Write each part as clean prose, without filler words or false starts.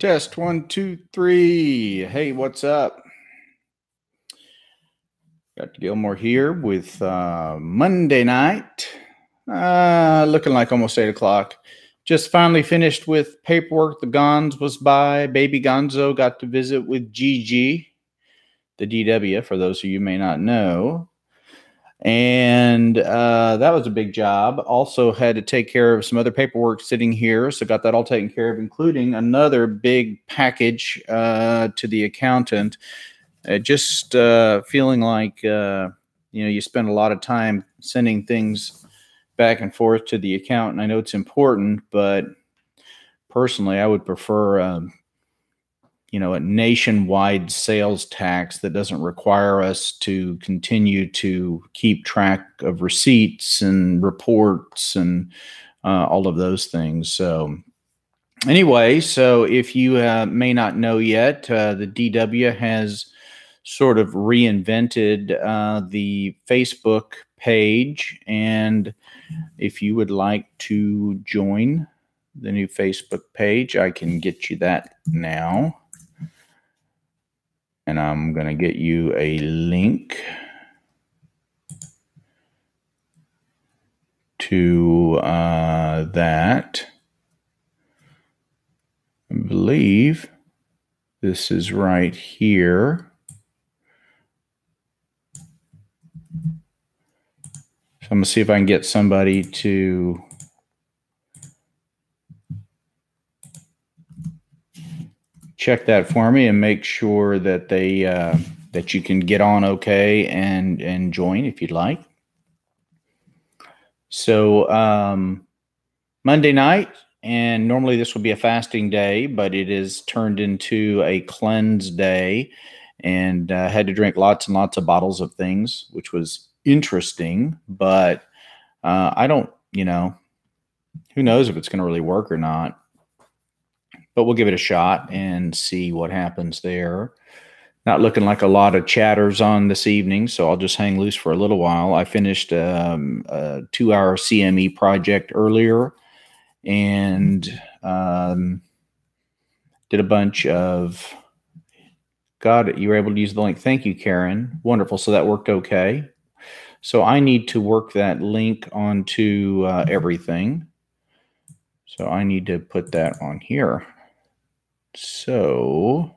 Test 1, 2, 3. Hey, what's up? Got Gilmore here with Monday night. Looking like almost 8 o'clock. Just finally finished with paperwork. The Gonz was by. Baby Gonzo got to visit with Gigi, the DW, for those of you who may not know. And that was a big job. Also had to take care of some other paperwork sitting here. So got that all taken care of, including another big package to the accountant. Just feeling like, you spend a lot of time sending things back and forth to the accountant. I know it's important, but personally, I would prefer a nationwide sales tax that doesn't require us to continue to keep track of receipts and reports and all of those things. So anyway, so if you may not know yet, the DW has sort of reinvented the Facebook page. And if you would like to join the new Facebook page, I can get you that now. And I'm going to get you a link to that. I believe this is right here. So I'm going to see if I can get somebody to check that for me and make sure that they that you can get on okay and join if you'd like. So Monday night, and normally this would be a fasting day, but it is turned into a cleanse day, and had to drink lots and lots of bottles of things, which was interesting. But I don't, who knows if it's going to really work or not. But we'll give it a shot and see what happens there. Not looking like a lot of chatters on this evening, so I'll just hang loose for a little while. I finished a 2-hour CME project earlier and did a bunch of... God, you were able to use the link. Thank you, Karen. Wonderful. So that worked okay. So I need to work that link onto everything. So I need to put that on here. So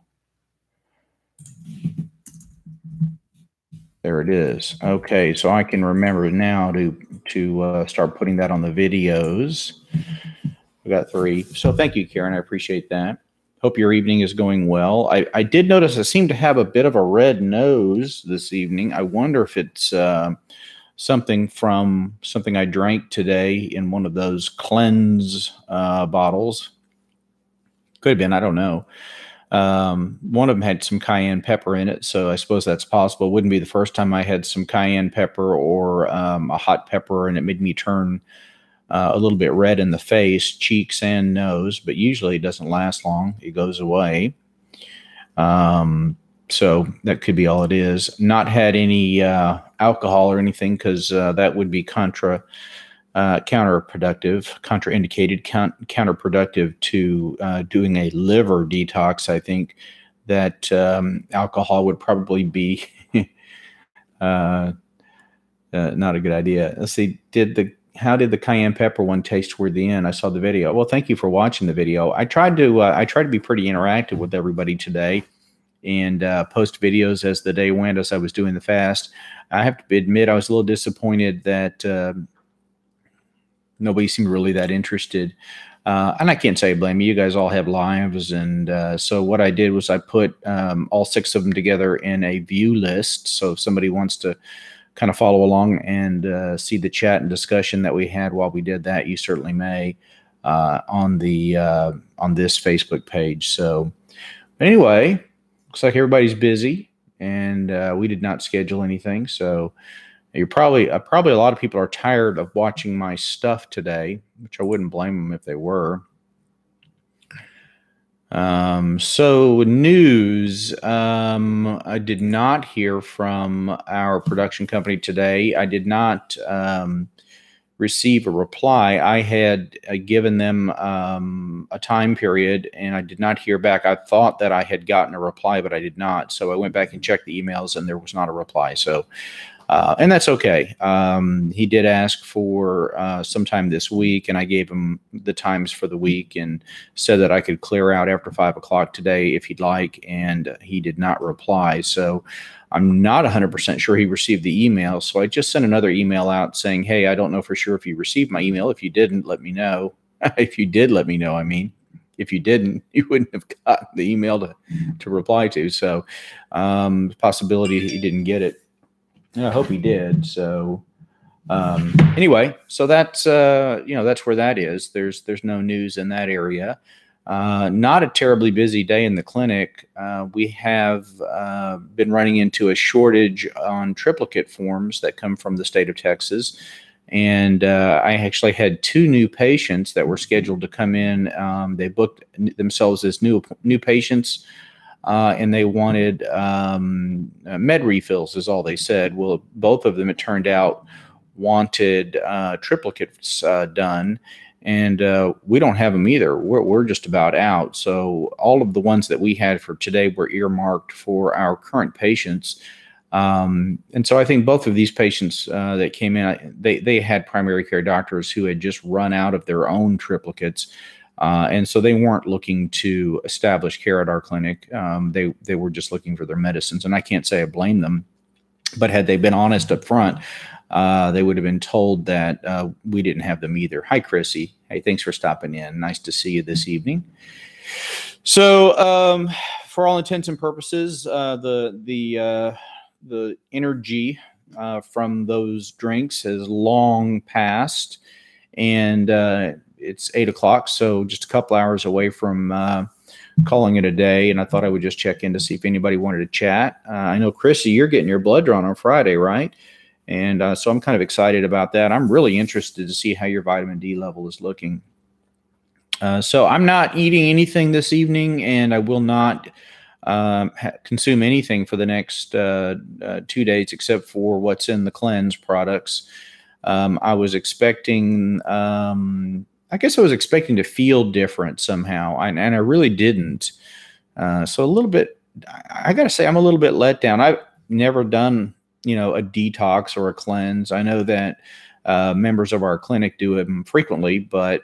there it is. Okay, so I can remember now to start putting that on the videos. We got 3. So thank you, Karen. I appreciate that. Hope your evening is going well. I did notice I seem to have a bit of a red nose this evening. I wonder if it's something from something I drank today in one of those cleanse bottles. Could have been, I don't know. One of them had some cayenne pepper in it, so I suppose that's possible. It wouldn't be the first time I had some cayenne pepper or a hot pepper, and it made me turn a little bit red in the face, cheeks, and nose, but usually it doesn't last long. It goes away. So that could be all it is. Not had any alcohol or anything, because that would be counterproductive, counterproductive to doing a liver detox. I think that alcohol would probably be not a good idea. Let's see, how did the cayenne pepper one taste toward the end? I saw the video. Well, thank you for watching the video. I tried to be pretty interactive with everybody today and post videos as the day went, as I was doing the fast. I have to admit I was a little disappointed that nobody seemed really that interested. And I can't say I blame you. You guys all have lives. And so what I did was I put all 6 of them together in a view list. So if somebody wants to kind of follow along and see the chat and discussion that we had while we did that, you certainly may on this Facebook page. So anyway, looks like everybody's busy, and we did not schedule anything. So you're probably a lot of people are tired of watching my stuff today, which I wouldn't blame them if they were. So news, I did not hear from our production company today. I did not receive a reply. I had given them a time period, and I did not hear back. I thought that I had gotten a reply, but I did not. So I went back and checked the emails, and there was not a reply. So, and that's okay. He did ask for sometime this week, and I gave him the times for the week and said that I could clear out after 5 o'clock today if he'd like, and he did not reply. So I'm not 100% sure he received the email. So I just sent another email out saying, hey, I don't know for sure if you received my email. If you didn't, let me know. If you did, let me know. I mean, if you didn't, you wouldn't have gotten the email to reply to. So possibility he didn't get it. And I hope he did. So anyway, so that's that's where that is. There's no news in that area. Not a terribly busy day in the clinic. We have been running into a shortage on triplicate forms that come from the state of Texas. And I actually had 2 new patients that were scheduled to come in. They booked themselves as new patients, and they wanted med refills is all they said. Well, both of them, it turned out, wanted triplicates done. And we don't have them either. We're just about out. So all of the ones that we had for today were earmarked for our current patients. And so I think both of these patients that came in, they had primary care doctors who had just run out of their own triplicates. And so they weren't looking to establish care at our clinic. They were just looking for their medicines. And I can't say I blame them. But had they been honest up front, they would have been told that we didn't have them either. Hi, Chrissy. Hey, thanks for stopping in. Nice to see you this evening. So, for all intents and purposes, the energy from those drinks has long passed, and it's 8 o'clock, so just a couple hours away from calling it a day. And I thought I would just check in to see if anybody wanted to chat. I know, Chrissy, you're getting your blood drawn on Friday, right? And so I'm kind of excited about that. I'm really interested to see how your vitamin D level is looking. So I'm not eating anything this evening, and I will not consume anything for the next 2 days except for what's in the cleanse products. I was expecting, I guess I was expecting to feel different somehow, and I really didn't. So a little bit, I got to say, I'm a little bit let down. I've never done a detox or a cleanse. I know that members of our clinic do them frequently, but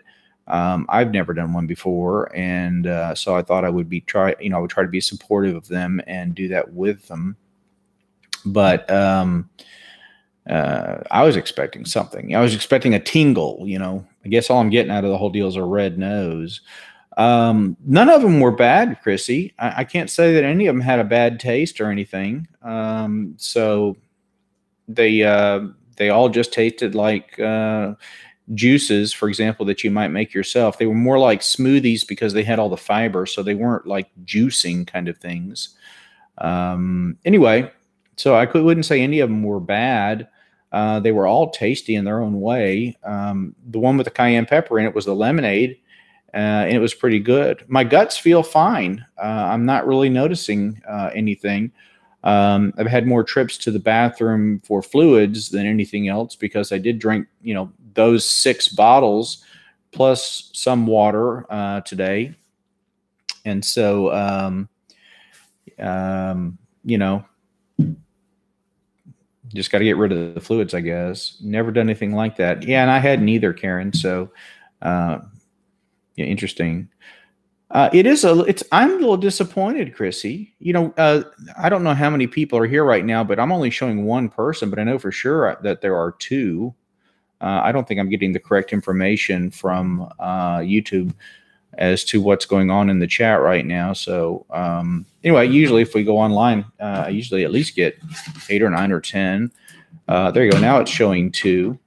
I've never done one before. And so I thought I would I would try to be supportive of them and do that with them. But I was expecting something. I was expecting a tingle. I guess all I'm getting out of the whole deal is a red nose. None of them were bad, Chrissy. I can't say that any of them had a bad taste or anything. So they all just tasted like juices, for example, that you might make yourself. They were more like smoothies because they had all the fiber, so they weren't like juicing kind of things. Anyway, so I wouldn't say any of them were bad. They were all tasty in their own way. The one with the cayenne pepper in it was the lemonade. And it was pretty good. My guts feel fine. I'm not really noticing anything. I've had more trips to the bathroom for fluids than anything else because I did drink, those 6 bottles plus some water today. And so, just got to get rid of the fluids, I guess. Never done anything like that. Yeah, and I hadn't either, Karen. So, interesting. I'm a little disappointed, Chrissy. I don't know how many people are here right now, but I'm only showing one person, but I know for sure that there are 2. I don't think I'm getting the correct information from YouTube as to what's going on in the chat right now. So anyway, usually if we go online, I usually at least get 8 or 9 or 10. There you go. Now it's showing 2.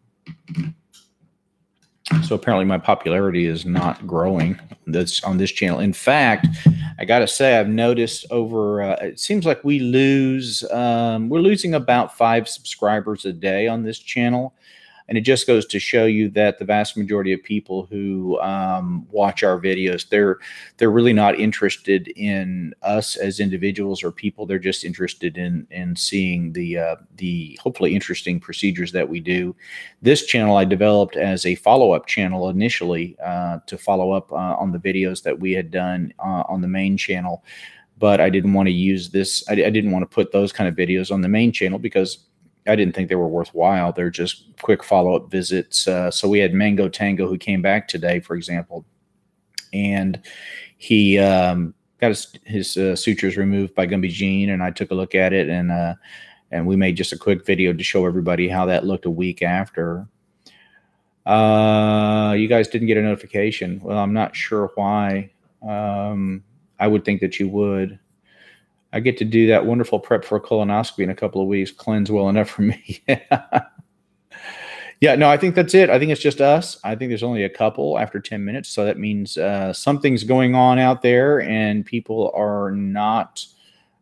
So apparently my popularity is not growing on this channel. In fact, I got to say, I've noticed it seems like we're losing about 5 subscribers a day on this channel. And it just goes to show you that the vast majority of people who watch our videos, they're really not interested in us as individuals or people. They're just interested in seeing the hopefully interesting procedures that we do. This channel I developed as a follow-up channel initially to follow up on the videos that we had done on the main channel. But I didn't want to use this. I didn't want to put those kind of videos on the main channel because I didn't think they were worthwhile. They're just quick follow-up visits. So we had Mango Tango who came back today, for example, and he got his sutures removed by Gumby Jean, and I took a look at it, and we made just a quick video to show everybody how that looked a week after. You guys didn't get a notification. Well, I'm not sure why. I would think that you would. I get to do that wonderful prep for a colonoscopy in a couple of weeks. Cleanse well enough for me. Yeah, no, I think that's it. I think it's just us. I think there's only a couple after 10 minutes. So that means something's going on out there and people are not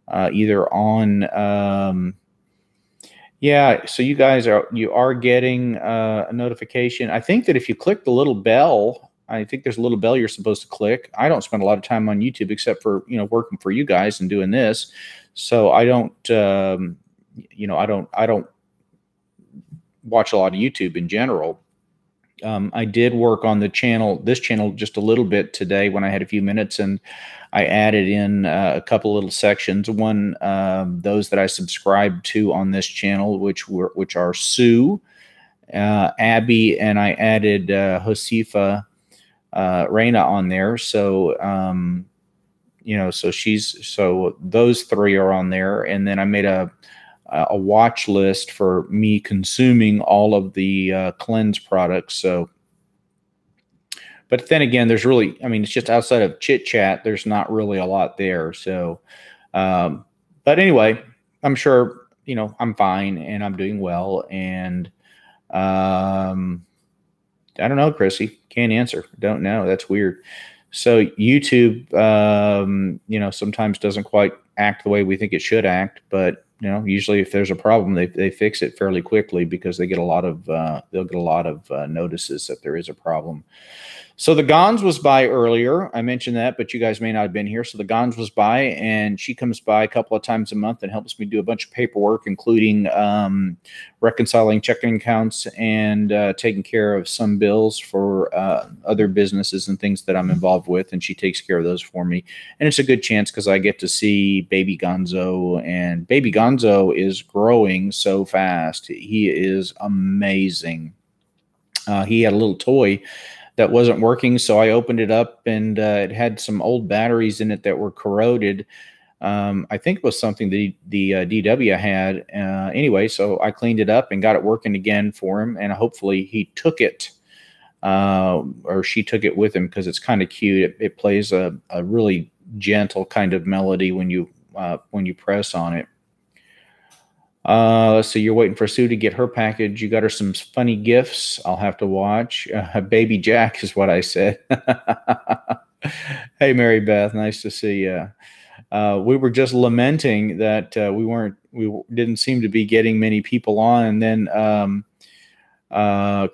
either on. Yeah, so you guys are getting a notification. I think that if you click the little bell, I think there's a little bell you're supposed to click. I don't spend a lot of time on YouTube except for, working for you guys and doing this. So I don't, I don't watch a lot of YouTube in general. I did work on this channel just a little bit today when I had a few minutes, and I added in a couple little sections. One, those that I subscribed to on this channel, which are Sue, Abby, and I added Josefa Reina on there. So, so those three are on there. And then I made a watch list for me consuming all of the cleanse products. So, but then again, there's really, it's just outside of chit chat, there's not really a lot there. So, but anyway, I'm sure, I'm fine and I'm doing well. And, I don't know, Chrissy. Can't answer. Don't know. That's weird. So YouTube, sometimes doesn't quite act the way we think it should act. But usually if there's a problem, they fix it fairly quickly because they get a lot of they'll get a lot of notices that there is a problem. So the Gons was by earlier. I mentioned that, but you guys may not have been here. So the Gons was by, and she comes by a couple of times a month and helps me do a bunch of paperwork, including reconciling checking accounts and taking care of some bills for other businesses and things that I'm involved with. And she takes care of those for me. And it's a good chance because I get to see Baby Gonzo, and Baby Gonzo is growing so fast. He is amazing. He had a little toy that wasn't working, so I opened it up, and it had some old batteries in it that were corroded. I think it was something the DW had. Anyway, so I cleaned it up and got it working again for him, and hopefully he took it, or she took it with him, because it's kind of cute. It plays a really gentle kind of melody when you press on it. Let's see, you're waiting for Sue to get her package. You got her some funny gifts. I'll have to watch. Baby Jack is what I said. Hey, Mary Beth, nice to see you. We were just lamenting that we didn't seem to be getting many people on, and then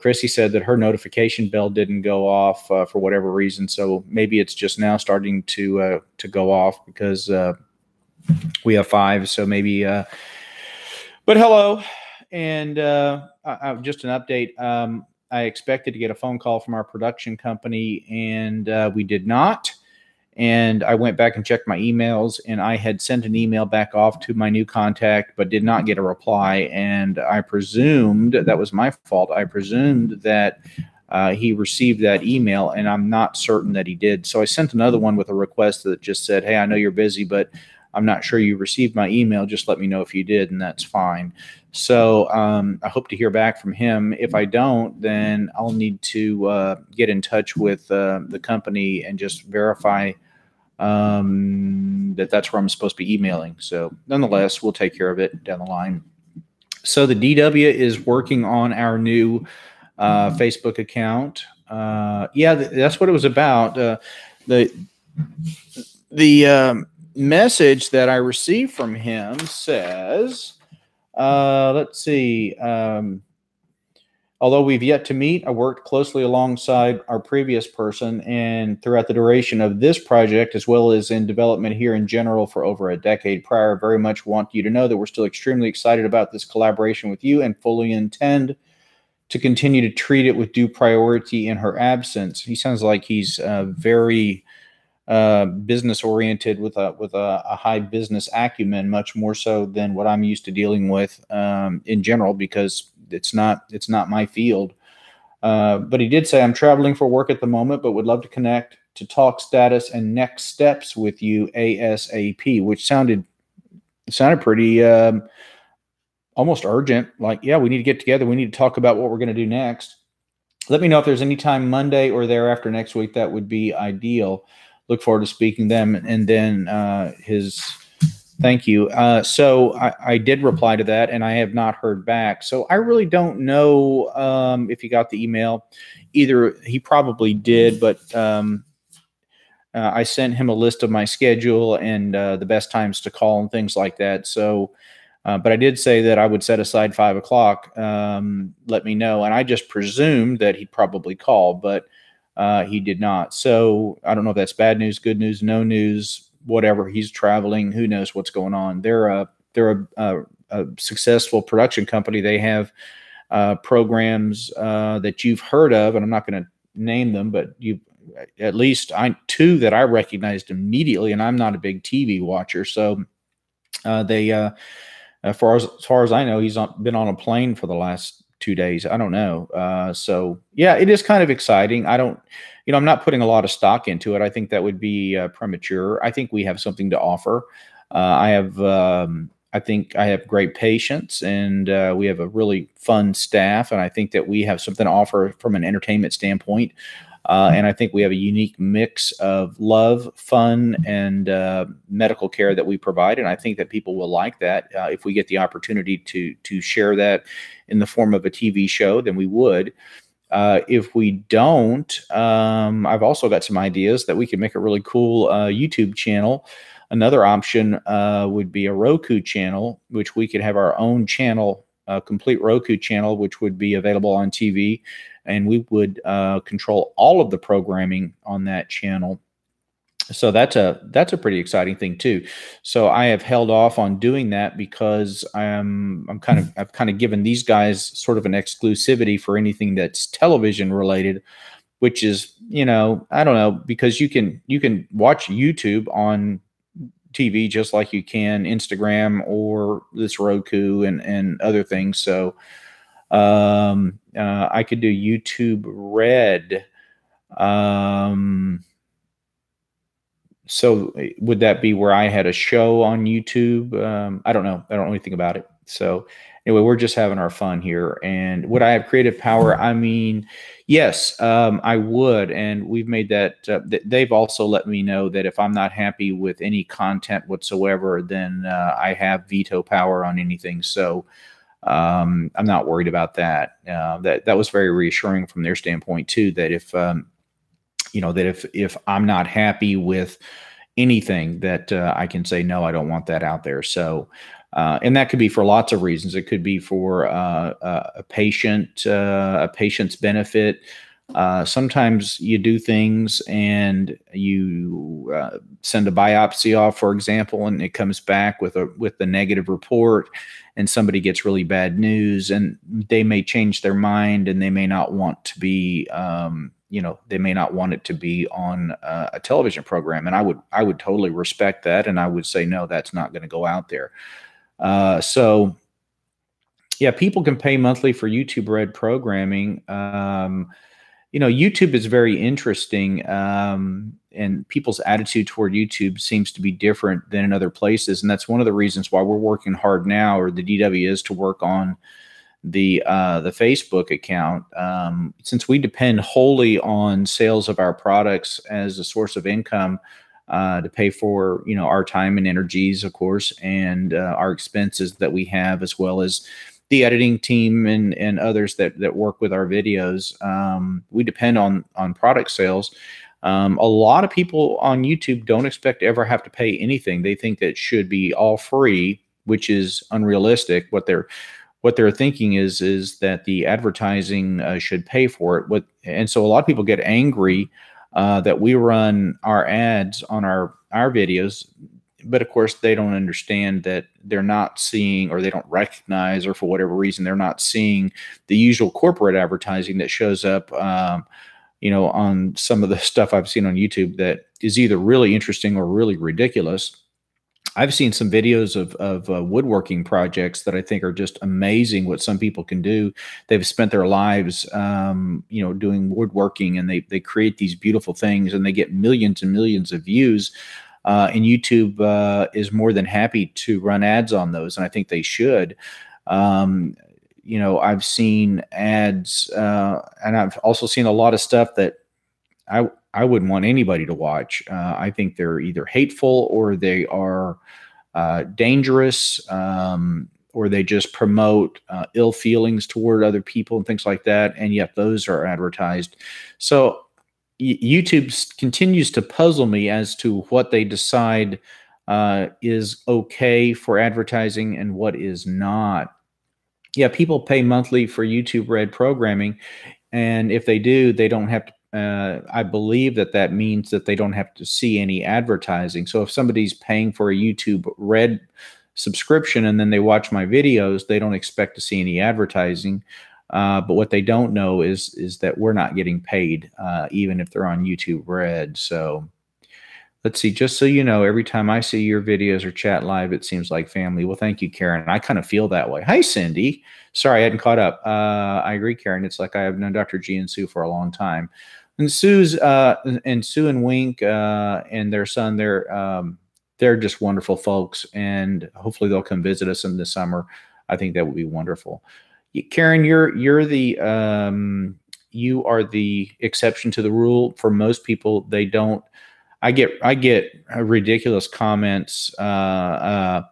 Chrissy said that her notification bell didn't go off for whatever reason. So maybe it's just now starting to go off because we have 5. So maybe. But hello, and just an update. I expected to get a phone call from our production company, and we did not. And I went back and checked my emails, and I had sent an email back off to my new contact, but did not get a reply. And I presumed, that was my fault, I presumed that he received that email, and I'm not certain that he did. So I sent another one with a request that just said, hey, I know you're busy, but I'm not sure you received my email. Just let me know if you did, and that's fine. So I hope to hear back from him. If I don't, then I'll need to get in touch with the company and just verify that that's where I'm supposed to be emailing. So nonetheless, we'll take care of it down the line. So the DW is working on our new Facebook account. Yeah, that's what it was about. The message that I received from him says, let's see, Although we've yet to meet, I worked closely alongside our previous person and throughout the duration of this project, as well as in development here in general for over a decade prior. Very much want you to know that we're still extremely excited about this collaboration with you and fully intend to continue to treat it with due priority in her absence. He sounds like he's very business oriented with a high business acumen, much more so than what I'm used to dealing with in general, because it's not my field. But he did say, I'm traveling for work at the moment, but would love to connect to talk status and next steps with you ASAP, which sounded pretty almost urgent. Like, yeah, we need to get together. We need to talk about what we're going to do next. Let me know if there's any time Monday or thereafter next week. That would be ideal. Look forward to speaking to them. And then his thank you. So I did reply to that, and I have not heard back. So I really don't know if he got the email. Either he probably did, but I sent him a list of my schedule and the best times to call and things like that. So, but I did say that I would set aside 5 o'clock. Let me know. And I just presumed that he'd probably call, but he did not. So I don't know if that's bad news, good news, no news, whatever. He's traveling. Who knows what's going on? They're a successful production company. They have programs that you've heard of, and I'm not going to name them, but you at least two that I recognized immediately. And I'm not a big TV watcher, so as far as I know, he's been on a plane for the last 2 days. I don't know. So yeah, it is kind of exciting. I'm not putting a lot of stock into it. I think that would be premature. I think we have something to offer. I think I have great patience, and we have a really fun staff. And I think that we have something to offer from an entertainment standpoint. And I think we have a unique mix of love, fun, and medical care that we provide. And I think that people will like that. If we get the opportunity to share that in the form of a TV show, then we would. If we don't, I've also got some ideas that we could make a really cool YouTube channel. Another option would be a Roku channel, which we could have our own channel, a complete Roku channel, which would be available on TV. And we would control all of the programming on that channel. So that's a pretty exciting thing too. So I have held off on doing that because I've kind of given these guys sort of an exclusivity for anything that's television related, which is, I don't know, because you can watch YouTube on TV just like you can Instagram or this Roku and other things. So I could do YouTube Red. So would that be where I had a show on YouTube? I don't know. I don't know anything about it. So anyway, we're just having our fun here. And would I have creative power? I mean, yes, I would. And we've made that. They've also let me know that if I'm not happy with any content whatsoever, then I have veto power on anything. So I'm not worried about that. That was very reassuring from their standpoint too, that if if I'm not happy with anything, that I can say, no, I don't want that out there. So, and that could be for lots of reasons. It could be for a patient's benefit. Sometimes you do things and you send a biopsy off, for example, and it comes back with the negative report, and somebody gets really bad news, and they may change their mind, and they may not want to be, they may not want it to be on a television program. And I would totally respect that, and I would say, no, that's not going to go out there. So yeah, people can pay monthly for YouTube Red programming. YouTube is very interesting, and people's attitude toward YouTube seems to be different than in other places. And that's one of the reasons why we're working hard now, or the DW is, to work on the Facebook account. Since we depend wholly on sales of our products as a source of income, to pay for, our time and energies, of course, and our expenses that we have, as well as the editing team and others that work with our videos. We depend on product sales. A lot of people on YouTube don't expect to ever have to pay anything. They think that it should be all free, which is unrealistic. What what they're thinking is that the advertising should pay for it. And so a lot of people get angry that we run our ads on our videos, but of course they don't understand that they're not seeing, or they don't recognize, or for whatever reason they're not seeing the usual corporate advertising that shows up, on some of the stuff I've seen on YouTube that is either really interesting or really ridiculous. I've seen some videos of woodworking projects that I think are just amazing what some people can do. They've spent their lives, doing woodworking, and they create these beautiful things, and they get millions and millions of views. And YouTube is more than happy to run ads on those, and I think they should. I've seen ads, and I've also seen a lot of stuff that I wouldn't want anybody to watch. I think they're either hateful, or they are dangerous, or they just promote ill feelings toward other people and things like that. And yet those are advertised. So YouTube continues to puzzle me as to what they decide is okay for advertising and what is not. Yeah, people pay monthly for YouTube Red programming, and if they do, they don't have to. I believe that means that they don't have to see any advertising. So if somebody's paying for a YouTube Red subscription and then they watch my videos, they don't expect to see any advertising. But what they don't know is that we're not getting paid, even if they're on YouTube Red. So let's see, just so you know, every time I see your videos or chat live, it seems like family. Well, thank you, Karen. I kind of feel that way. Hi, Cindy. Sorry, I hadn't caught up. I agree, Karen. It's like I have known Dr. G and Sue for a long time. And Sue and Wink and their son, they're just wonderful folks, and hopefully they'll come visit us in the summer. I think that would be wonderful. Karen, you are the exception to the rule. For most people, they don't. I get ridiculous comments, such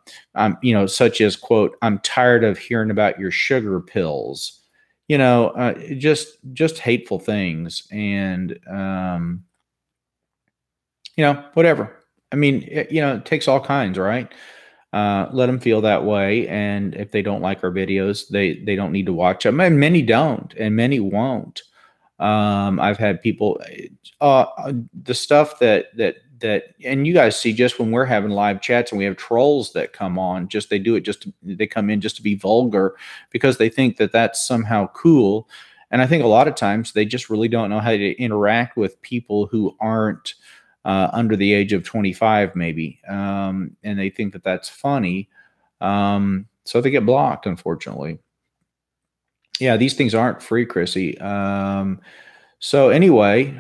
as, quote, "I'm tired of hearing about your sugar pills." Just hateful things, and whatever. I mean, it takes all kinds, right? Let them feel that way, and if they don't like our videos, they don't need to watch them, and many don't, and many won't. I've had people, the stuff that, and you guys see just when we're having live chats and we have trolls that come on, they come in just to be vulgar because they think that that's somehow cool. And I think a lot of times they just really don't know how to interact with people who aren't under the age of 25, maybe. And they think that that's funny. So they get blocked, unfortunately. Yeah, these things aren't free, Chrissy. So anyway,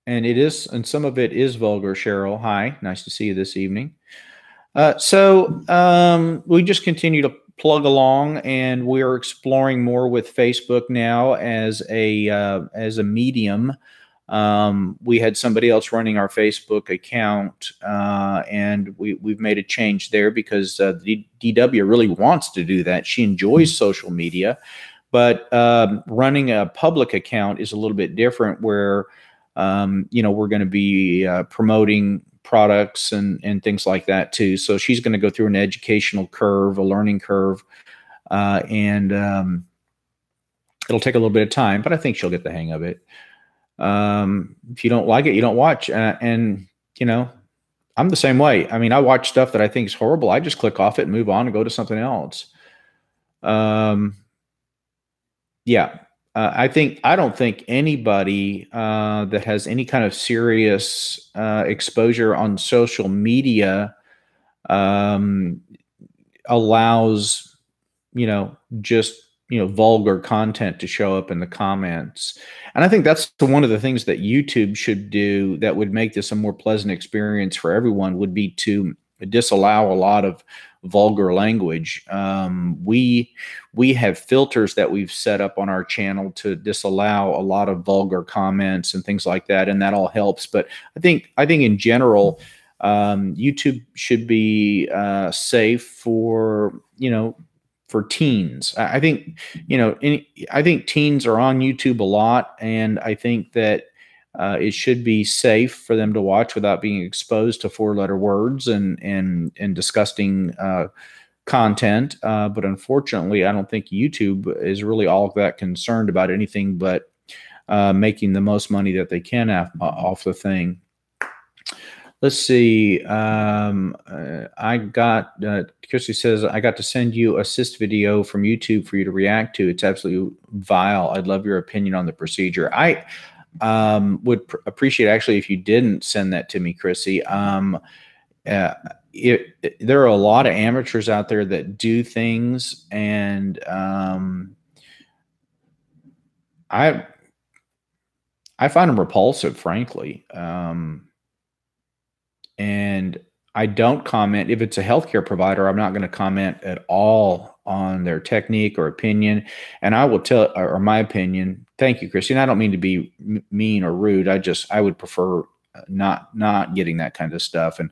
and some of it is vulgar, Cheryl. Hi, nice to see you this evening. So we just continue to plug along, and we're exploring more with Facebook now as a medium. We had somebody else running our Facebook account, and we've made a change there because DW really wants to do that. She enjoys social media. But running a public account is a little bit different, where we're going to be promoting products and things like that too. So she's going to go through an educational curve, a learning curve, and it'll take a little bit of time, but I think she'll get the hang of it. If you don't like it, you don't watch. And I'm the same way. I mean, I watch stuff that I think is horrible. I just click off it and move on and go to something else. Yeah, I don't think anybody that has any kind of serious exposure on social media allows, just vulgar content to show up in the comments. And I think that's one of the things that YouTube should do that would make this a more pleasant experience for everyone, would be to disallow a lot of vulgar language. We have filters that we've set up on our channel to disallow a lot of vulgar comments and things like that, and that all helps. But I think in general, YouTube should be safe for teens. I think I think teens are on YouTube a lot, and I think that it should be safe for them to watch without being exposed to 4-letter words and disgusting content, but unfortunately, I don't think YouTube is really all that concerned about anything but making the most money that they can off the thing. Let's see. Christy says, I got to send you a cyst video from YouTube for you to react to. It's absolutely vile. I'd love your opinion on the procedure. I would appreciate actually if you didn't send that to me, Chrissy. There are a lot of amateurs out there that do things, and I find them repulsive, frankly. And I don't comment. If it's a healthcare provider, I'm not going to comment at all on their technique or opinion. And I will tell, or my opinion, thank you, Christine. I don't mean to be mean or rude. I would prefer not getting that kind of stuff. And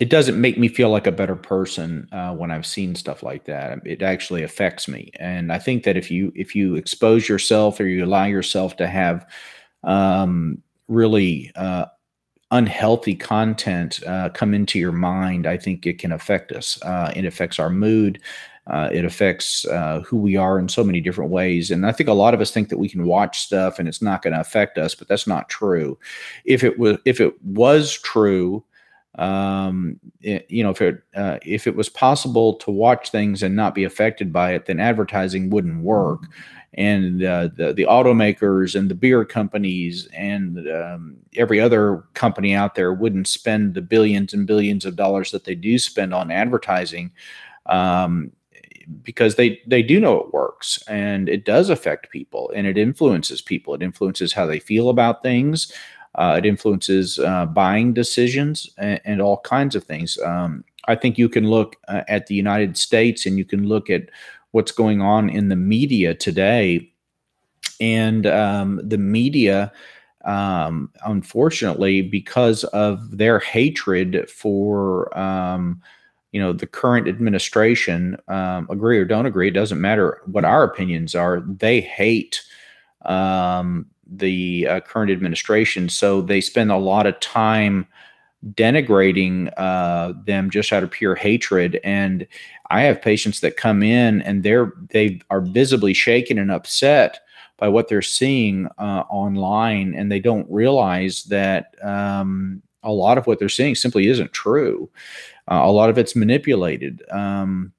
it doesn't make me feel like a better person when I've seen stuff like that. It actually affects me. And I think that if you expose yourself or you allow yourself to have really unhealthy content come into your mind, I think it can affect us. It affects our mood. It affects who we are in so many different ways. And I think a lot of us think that we can watch stuff and it's not going to affect us, but that's not true. If it was true, if it was possible to watch things and not be affected by it, then advertising wouldn't work. And the automakers and the beer companies and every other company out there wouldn't spend the billions and billions of dollars that they do spend on advertising, because they do know it works, and it does affect people, and it influences people. It influences how they feel about things. It influences buying decisions and all kinds of things. I think you can look at the United States, and you can look at what's going on in the media today. And the media, unfortunately, because of their hatred for, the current administration, agree or don't agree, it doesn't matter what our opinions are, they hate the current administration. So they spend a lot of time denigrating them just out of pure hatred. And I have patients that come in and they are visibly shaken and upset by what they're seeing online, and they don't realize that a lot of what they're seeing simply isn't true. A lot of it's manipulated. And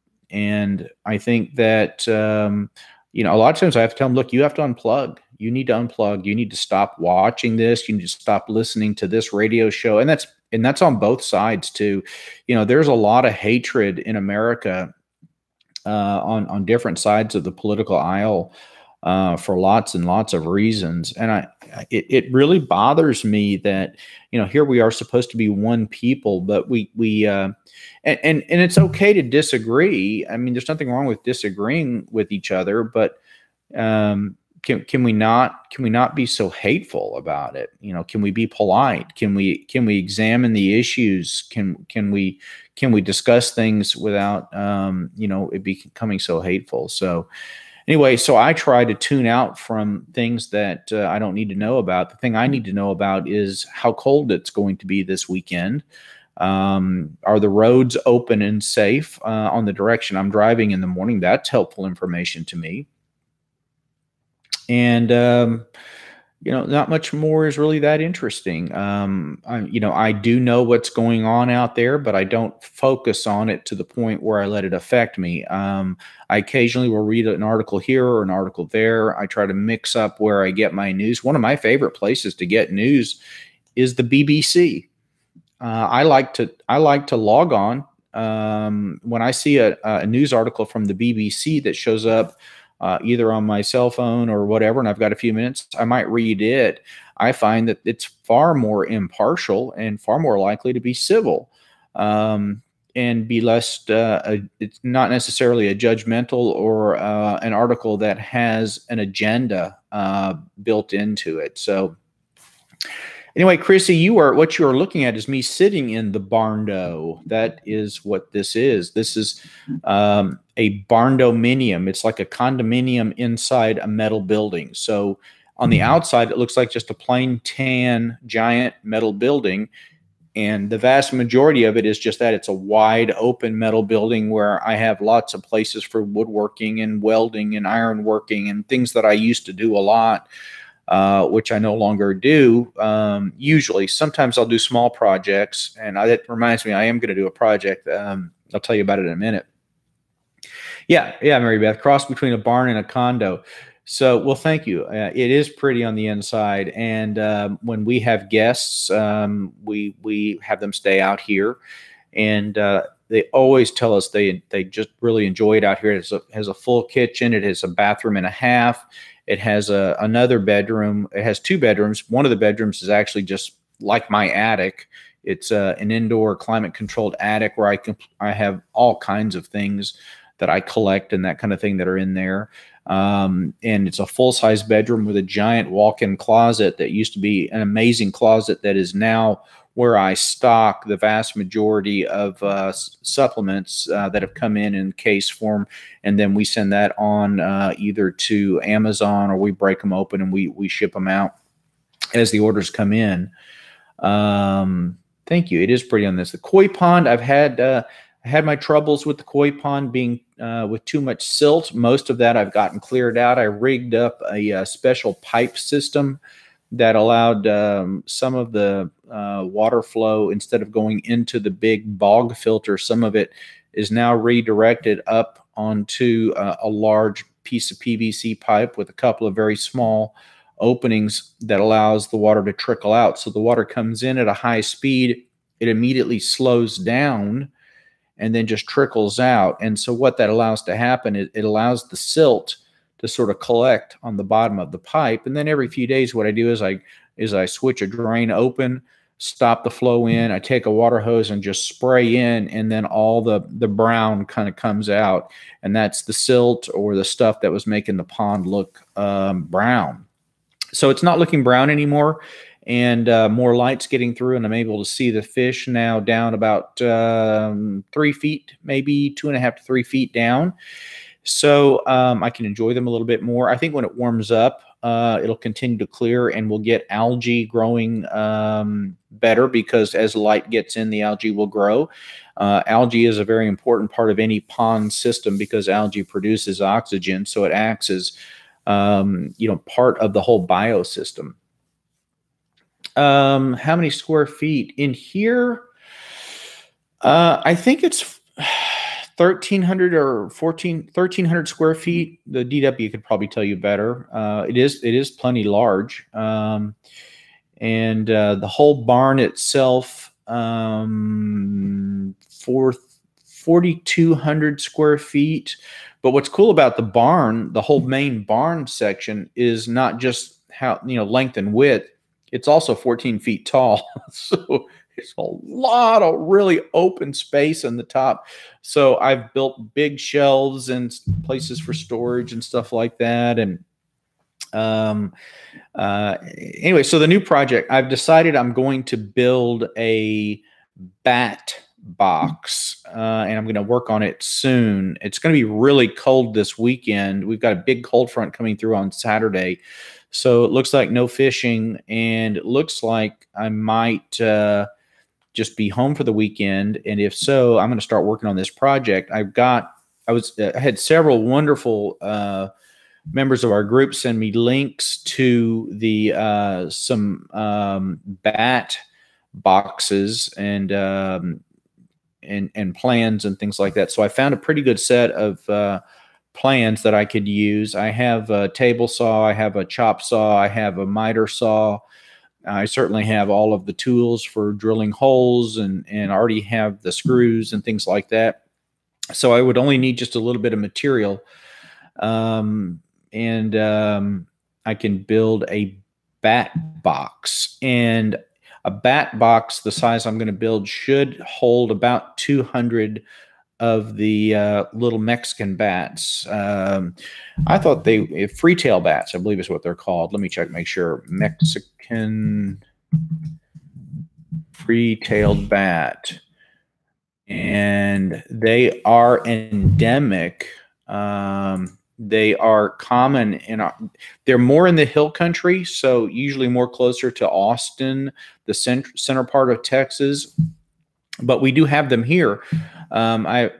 I think that, a lot of times I have to tell them, look, you have to unplug. You need to unplug. You need to stop watching this. You need to stop listening to this radio show. And that's on both sides too. There's a lot of hatred in America on different sides of the political aisle for lots and lots of reasons. And it really bothers me that, here we are supposed to be one people, but and it's okay to disagree. I mean, there's nothing wrong with disagreeing with each other, but can we not be so hateful about it? Can we be polite? Can we examine the issues? Can we discuss things without it becoming so hateful? So anyway, so I try to tune out from things that I don't need to know about. The thing I need to know about is how cold it's going to be this weekend. Are the roads open and safe on the direction I'm driving in the morning? That's helpful information to me. And, not much more is really that interesting. I do know what's going on out there, but I don't focus on it to the point where I let it affect me. I occasionally will read an article here or an article there. I try to mix up where I get my news. One of my favorite places to get news is the BBC. I like to log on when I see a news article from the BBC that shows up either on my cell phone or whatever, and I've got a few minutes, I might read it. I find that it's far more impartial and far more likely to be civil, and be less, it's not necessarily a judgmental or an article that has an agenda built into it. So anyway, Chrissy, what you are looking at is me sitting in the barndo. That is what this is. This is a barndominium. It's like a condominium inside a metal building. So on the outside, it looks like just a plain tan giant metal building. And the vast majority of it is just that it's a wide open metal building where I have lots of places for woodworking and welding and ironworking and things that I used to do a lot, which I no longer do. Usually, sometimes I'll do small projects, and that reminds me, I am going to do a project. I'll tell you about it in a minute. Yeah, Mary Beth, cross between a barn and a condo. So, well, thank you. It is pretty on the inside, and when we have guests, we have them stay out here, and they always tell us they just really enjoy it out here. It has a full kitchen. It has a bathroom and a half. It has another bedroom. It has two bedrooms. One of the bedrooms is actually just like my attic. It's an indoor climate-controlled attic where I have all kinds of things that I collect and that kind of thing that are in there. And it's a full-size bedroom with a giant walk-in closet that used to be an amazing closet that is now where I stock the vast majority of supplements that have come in case form, and then we send that on either to Amazon or we break them open and we ship them out as the orders come in. Thank you. It is pretty on this. The koi pond, I had my troubles with the koi pond being with too much silt. Most of that I've gotten cleared out. I rigged up a special pipe system that allowed some of the water flow, instead of going into the big bog filter, some of it is now redirected up onto a large piece of PVC pipe with a couple of very small openings that allows the water to trickle out. So the water comes in at a high speed, it immediately slows down and then just trickles out. And so what that allows to happen is it allows the silt to sort of collect on the bottom of the pipe. And then every few days, what I do is I switch a drain open, stop the flow in, I take a water hose and just spray in, and then all the brown kind of comes out. And that's the silt or the stuff that was making the pond look brown. So it's not looking brown anymore, and more light's getting through, and I'm able to see the fish now down about 3 feet, maybe 2.5 to 3 feet down. So I can enjoy them a little bit more. I think when it warms up, it'll continue to clear, and we'll get algae growing better, because as light gets in, the algae will grow. Algae is a very important part of any pond system because algae produces oxygen, so it acts as part of the whole biosystem. How many square feet in here? I think it's 1,300 or 1,300 square feet. The DW could probably tell you better. It is plenty large. And the whole barn itself, 4,200 square feet. But what's cool about the barn, the whole main barn section, is not just length and width. It's also 14 feet tall. So it's a lot of really open space on the top. So I've built big shelves and places for storage and stuff like that. And anyway, so the new project, I've decided I'm going to build a bat box, and I'm going to work on it soon. It's going to be really cold this weekend. We've got a big cold front coming through on Saturday. So it looks like no fishing, and it looks like I might just be home for the weekend. And if so, I'm going to start working on this project. I had several wonderful members of our group send me links to the some bat boxes and plans and things like that. So I found a pretty good set of plans that I could use. I have a table saw, I have a chop saw, I have a miter saw. I certainly have all of the tools for drilling holes, and already have the screws and things like that. So I would only need just a little bit of material. I can build a bat box, and a bat box the size I'm going to build should hold about 200 of the little Mexican bats. I thought free-tail bats, I believe is what they're called. Let me check, make sure. Mexican free-tailed bat. And they are endemic. They are common they're more in the hill country, so usually more closer to Austin, the center part of Texas. But we do have them here. I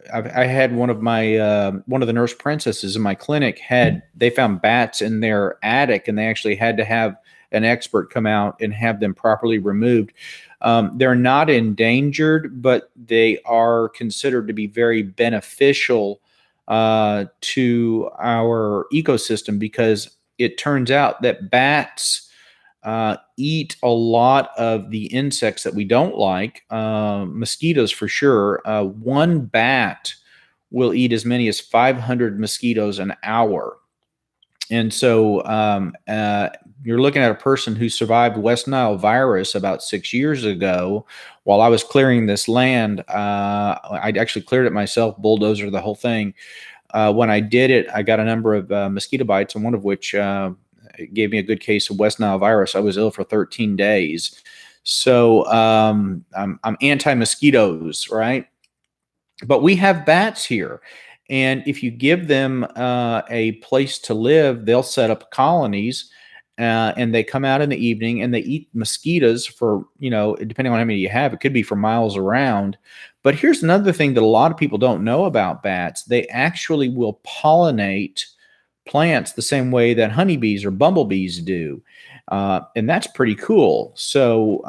had one of the nurse princesses in my clinic they found bats in their attic, and they actually had to have an expert come out and have them properly removed. They're not endangered, but they are considered to be very beneficial to our ecosystem, because it turns out that bats eat a lot of the insects that we don't like, mosquitoes for sure. One bat will eat as many as 500 mosquitoes an hour. And so you're looking at a person who survived West Nile virus about 6 years ago. While I was clearing this land, I actually cleared it myself, bulldozer, the whole thing. When I did it, I got a number of mosquito bites, and one of which gave me a good case of West Nile virus. I was ill for 13 days. So I'm anti-mosquitoes, right? But we have bats here. And if you give them a place to live, they'll set up colonies, and they come out in the evening and they eat mosquitoes for, depending on how many you have, it could be for miles around. But here's another thing that a lot of people don't know about bats. They actually will pollinate plants the same way that honeybees or bumblebees do. And that's pretty cool. So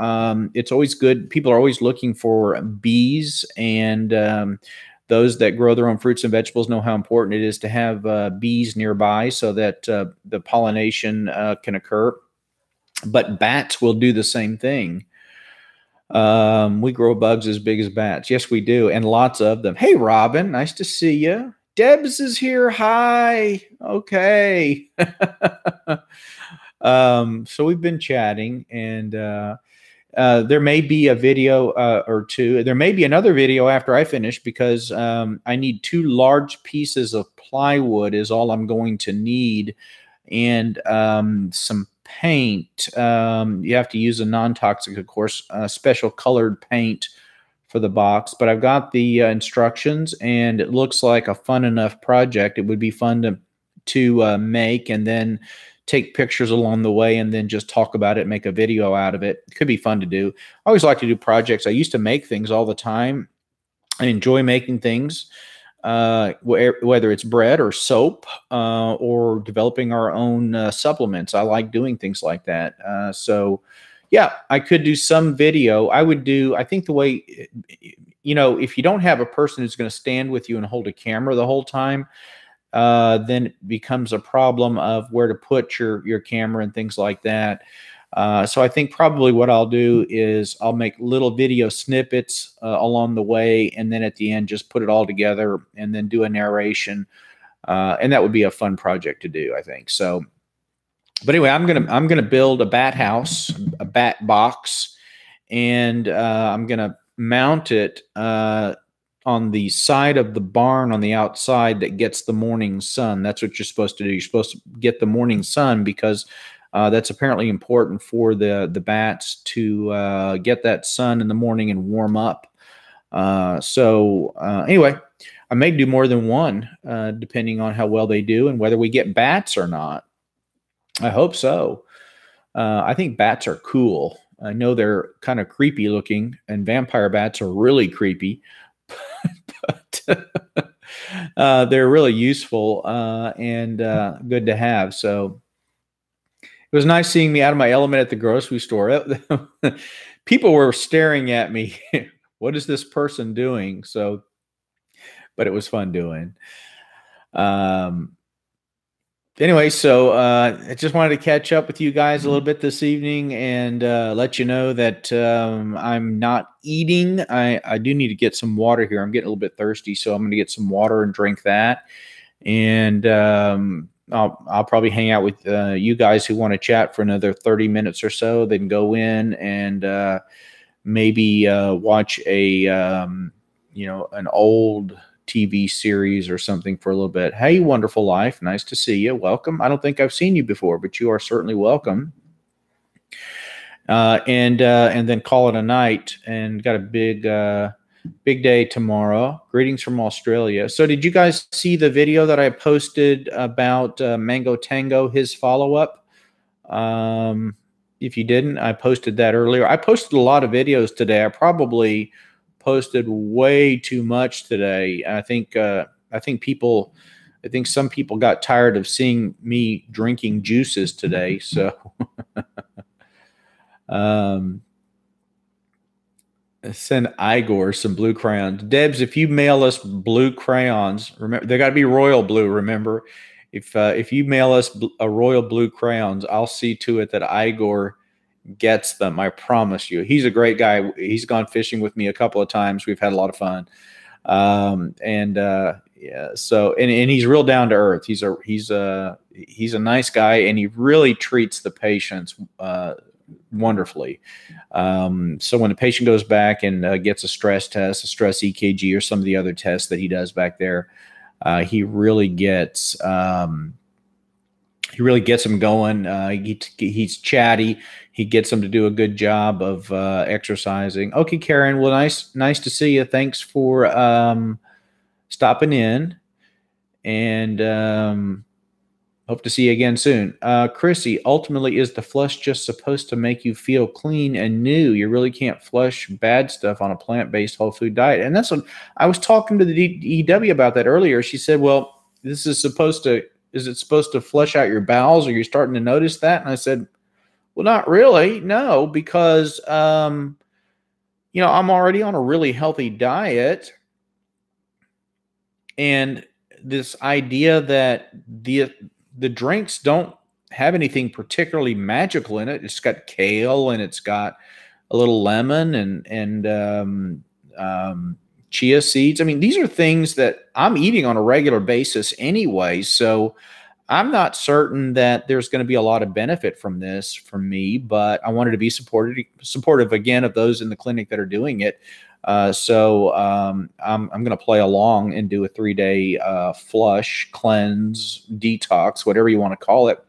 it's always good. People are always looking for bees, and those that grow their own fruits and vegetables know how important it is to have bees nearby so that the pollination can occur. But bats will do the same thing. We grow bugs as big as bats. Yes, we do. And lots of them. Hey, Robin, nice to see you. Debs is here. Hi. Okay. So we've been chatting, and there may be a video or two. There may be another video after I finish, because I need 2 large pieces of plywood is all I'm going to need, and some paint. You have to use a non-toxic, of course, special colored paint for the box. But I've got the instructions, and it looks like a fun enough project. It would be fun to make, and then take pictures along the way, and then just talk about it, make a video out of it. It could be fun to do. I always like to do projects. I used to make things all the time. I enjoy making things, whether it's bread or soap, or developing our own supplements. I like doing things like that. So yeah, I could do some video. I think the way, if you don't have a person who's going to stand with you and hold a camera the whole time, then it becomes a problem of where to put your camera and things like that. So I think probably what I'll do is I'll make little video snippets along the way, and then at the end just put it all together and then do a narration. And that would be a fun project to do, I think. So, but anyway, I'm gonna build a bat house, a bat box, and I'm gonna mount it on the side of the barn on the outside that gets the morning sun. That's what you're supposed to do. You're supposed to get the morning sun, because that's apparently important for the bats to get that sun in the morning and warm up. Anyway, I may do more than one, depending on how well they do and whether we get bats or not. I hope so. I think bats are cool. I know they're kind of creepy looking, and vampire bats are really creepy, but they're really useful and good to have. So it was nice seeing me out of my element at the grocery store. People were staring at me. What is this person doing? So, but it was fun doing. Anyway, so I just wanted to catch up with you guys a little bit this evening, and let you know that I'm not eating. I do need to get some water here. I'm getting a little bit thirsty, so I'm going to get some water and drink that. And I'll probably hang out with you guys who want to chat for another 30 minutes or so, then go in and maybe watch an old TV series or something for a little bit. Hey, Wonderful Life. Nice to see you. Welcome. I don't think I've seen you before, but you are certainly welcome. And then call it a night, and got a big Big day tomorrow. Greetings from Australia. So did you guys see the video that I posted about Mango Tango, his follow-up? If you didn't, I posted that earlier. I posted a lot of videos today. I probably posted way too much today. I think some people got tired of seeing me drinking juices today. So send Igor some blue crayons. Debs, if you mail us blue crayons, remember they got to be royal blue. Remember, if you mail us a royal blue crayons, I'll see to it that Igor gets them. I promise you. He's a great guy. He's gone fishing with me a couple of times. We've had a lot of fun. Yeah. So and he's real down to earth. He's a nice guy, and he really treats the patients wonderfully. So when the patient goes back and gets a stress test, a stress EKG, or some of the other tests that he does back there, he really gets them going. He's chatty. He gets them to do a good job of exercising. Okay, Karen. Well, nice to see you. Thanks for stopping in, and hope to see you again soon. Chrissy, ultimately, is the flush just supposed to make you feel clean and new? You really can't flush bad stuff on a plant-based whole food diet. And that's what I was talking to the EW about that earlier. She said, well, is it supposed to flush out your bowels? Are you starting to notice that? And I said, well, not really. No, because, I'm already on a really healthy diet. And this idea that the drinks don't have anything particularly magical in it. It's got kale, and it's got a little lemon and chia seeds. I mean, these are things that I'm eating on a regular basis anyway. So I'm not certain that there's going to be a lot of benefit from this for me, but I wanted to be supportive again of those in the clinic that are doing it. So I'm going to play along and do a 3-day flush, cleanse, detox, whatever you want to call it.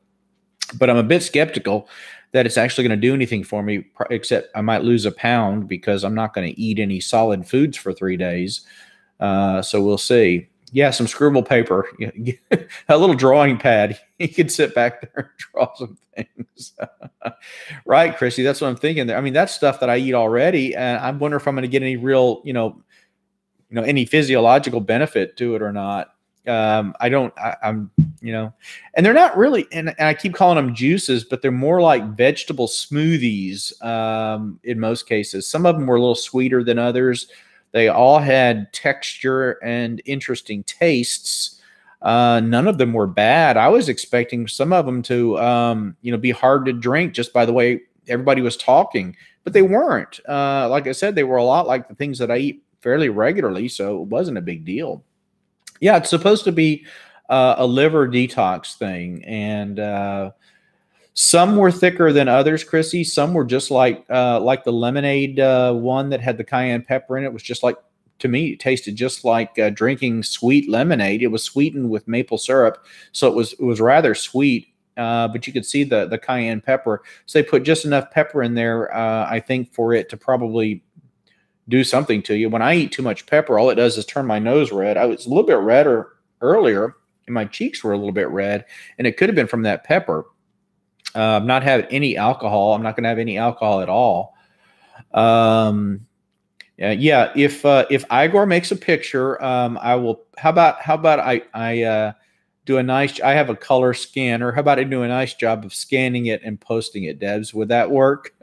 But I'm a bit skeptical that it's actually going to do anything for me, except I might lose a pound because I'm not going to eat any solid foods for 3 days. So we'll see. Yeah, some scribble paper, a little drawing pad. You can sit back there and draw some things. Right, Chrissy? That's what I'm thinking there. I mean, that's stuff that I eat already, and I wonder if I'm going to get any real, any physiological benefit to it or not. I'm, and they're not really, and I keep calling them juices, but they're more like vegetable smoothies in most cases. Some of them were a little sweeter than others. They all had texture and interesting tastes. None of them were bad. I was expecting some of them to, be hard to drink just by the way everybody was talking, but they weren't. Like I said, they were a lot like the things that I eat fairly regularly, so it wasn't a big deal. Yeah, it's supposed to be a liver detox thing, and some were thicker than others, Chrissy. Some were just like the lemonade one that had the cayenne pepper in it. Was just like, to me, it tasted just like drinking sweet lemonade. It was sweetened with maple syrup, so it was rather sweet. But you could see the cayenne pepper. So they put just enough pepper in there, I think, for it to probably do something to you. When I eat too much pepper, all it does is turn my nose red. I was a little bit redder earlier, and my cheeks were a little bit red, and it could have been from that pepper. I'm not having any alcohol. I'm not going to have any alcohol at all. Yeah. If Igor makes a picture, I will. How about I do a nice. I have a color scanner. How about I do a nice job of scanning it and posting it, Debs? Would that work?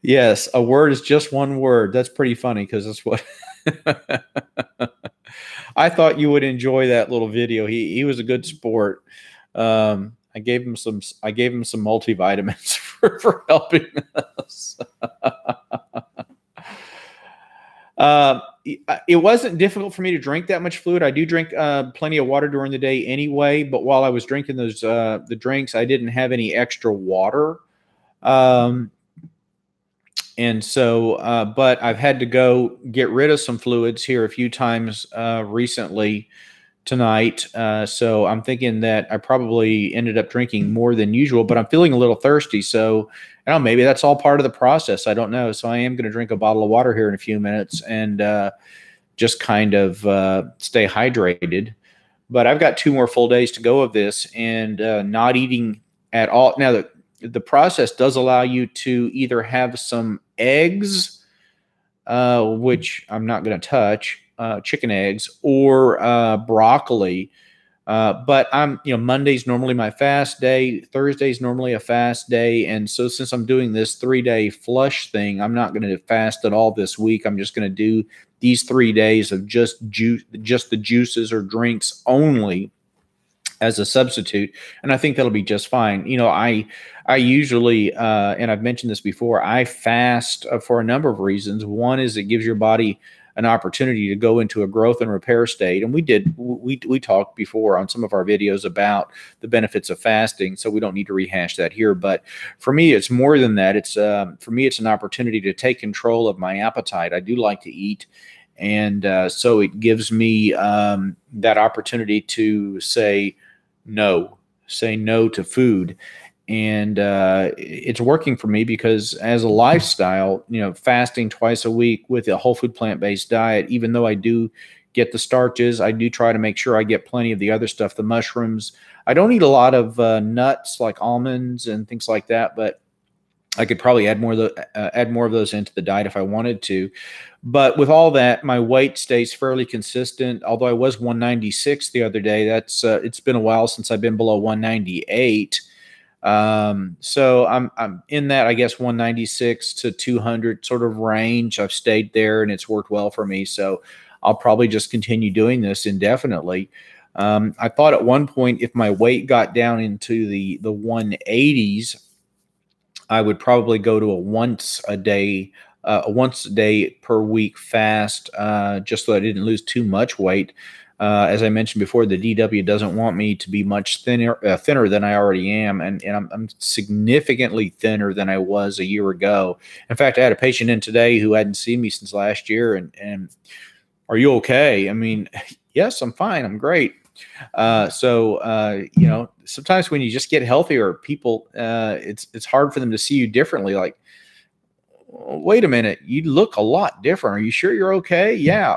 Yes, a word is just one word. That's pretty funny because that's what. I thought you would enjoy that little video. He was a good sport. I gave him some multivitamins for helping us. It wasn't difficult for me to drink that much fluid. I do drink plenty of water during the day anyway, but while I was drinking those the drinks, I didn't have any extra water. And so, but I've had to go get rid of some fluids here a few times recently tonight. So I'm thinking that I probably ended up drinking more than usual, but I'm feeling a little thirsty. So I don't know, maybe that's all part of the process. I don't know. So I am going to drink a bottle of water here in a few minutes and just kind of stay hydrated. But I've got 2 more full days to go of this and not eating at all. Now, the process does allow you to either have some eggs, which I'm not going to touch, chicken eggs, or broccoli. But Monday's normally my fast day. Thursday's normally a fast day. And so since I'm doing this 3-day flush thing, I'm not going to fast at all this week. I'm just going to do these 3 days of just the juices or drinks only as a substitute. And I think that'll be just fine. I usually, and I've mentioned this before, I fast for a number of reasons. One is it gives your body an opportunity to go into a growth and repair state. And we talked before on some of our videos about the benefits of fasting. So we don't need to rehash that here. But for me, it's more than that. It's for me, it's an opportunity to take control of my appetite. I do like to eat. And so it gives me that opportunity to say no to food. And it's working for me because as a lifestyle, fasting twice a week with a whole food plant-based diet, even though I do get the starches, I do try to make sure I get plenty of the other stuff, the mushrooms. I don't eat a lot of nuts like almonds and things like that, but I could probably add more of those into the diet if I wanted to. But with all that, my weight stays fairly consistent. Although I was 196 the other day, that's it's been a while since I've been below 198. So I'm in that, I guess, 196 to 200 sort of range. I've stayed there and it's worked well for me. So I'll probably just continue doing this indefinitely. I thought at one point, if my weight got down into the 180s, I would probably go to a once a day per week fast, just so I didn't lose too much weight. As I mentioned before, the DW doesn't want me to be much thinner than I already am, and I'm significantly thinner than I was a year ago. In fact, I had a patient in today who hadn't seen me since last year, and are you okay? I mean, yes, I'm fine. I'm great. Sometimes when you just get healthier, people, it's hard for them to see you differently. Like, wait a minute, you look a lot different. Are you sure you're okay? Yeah,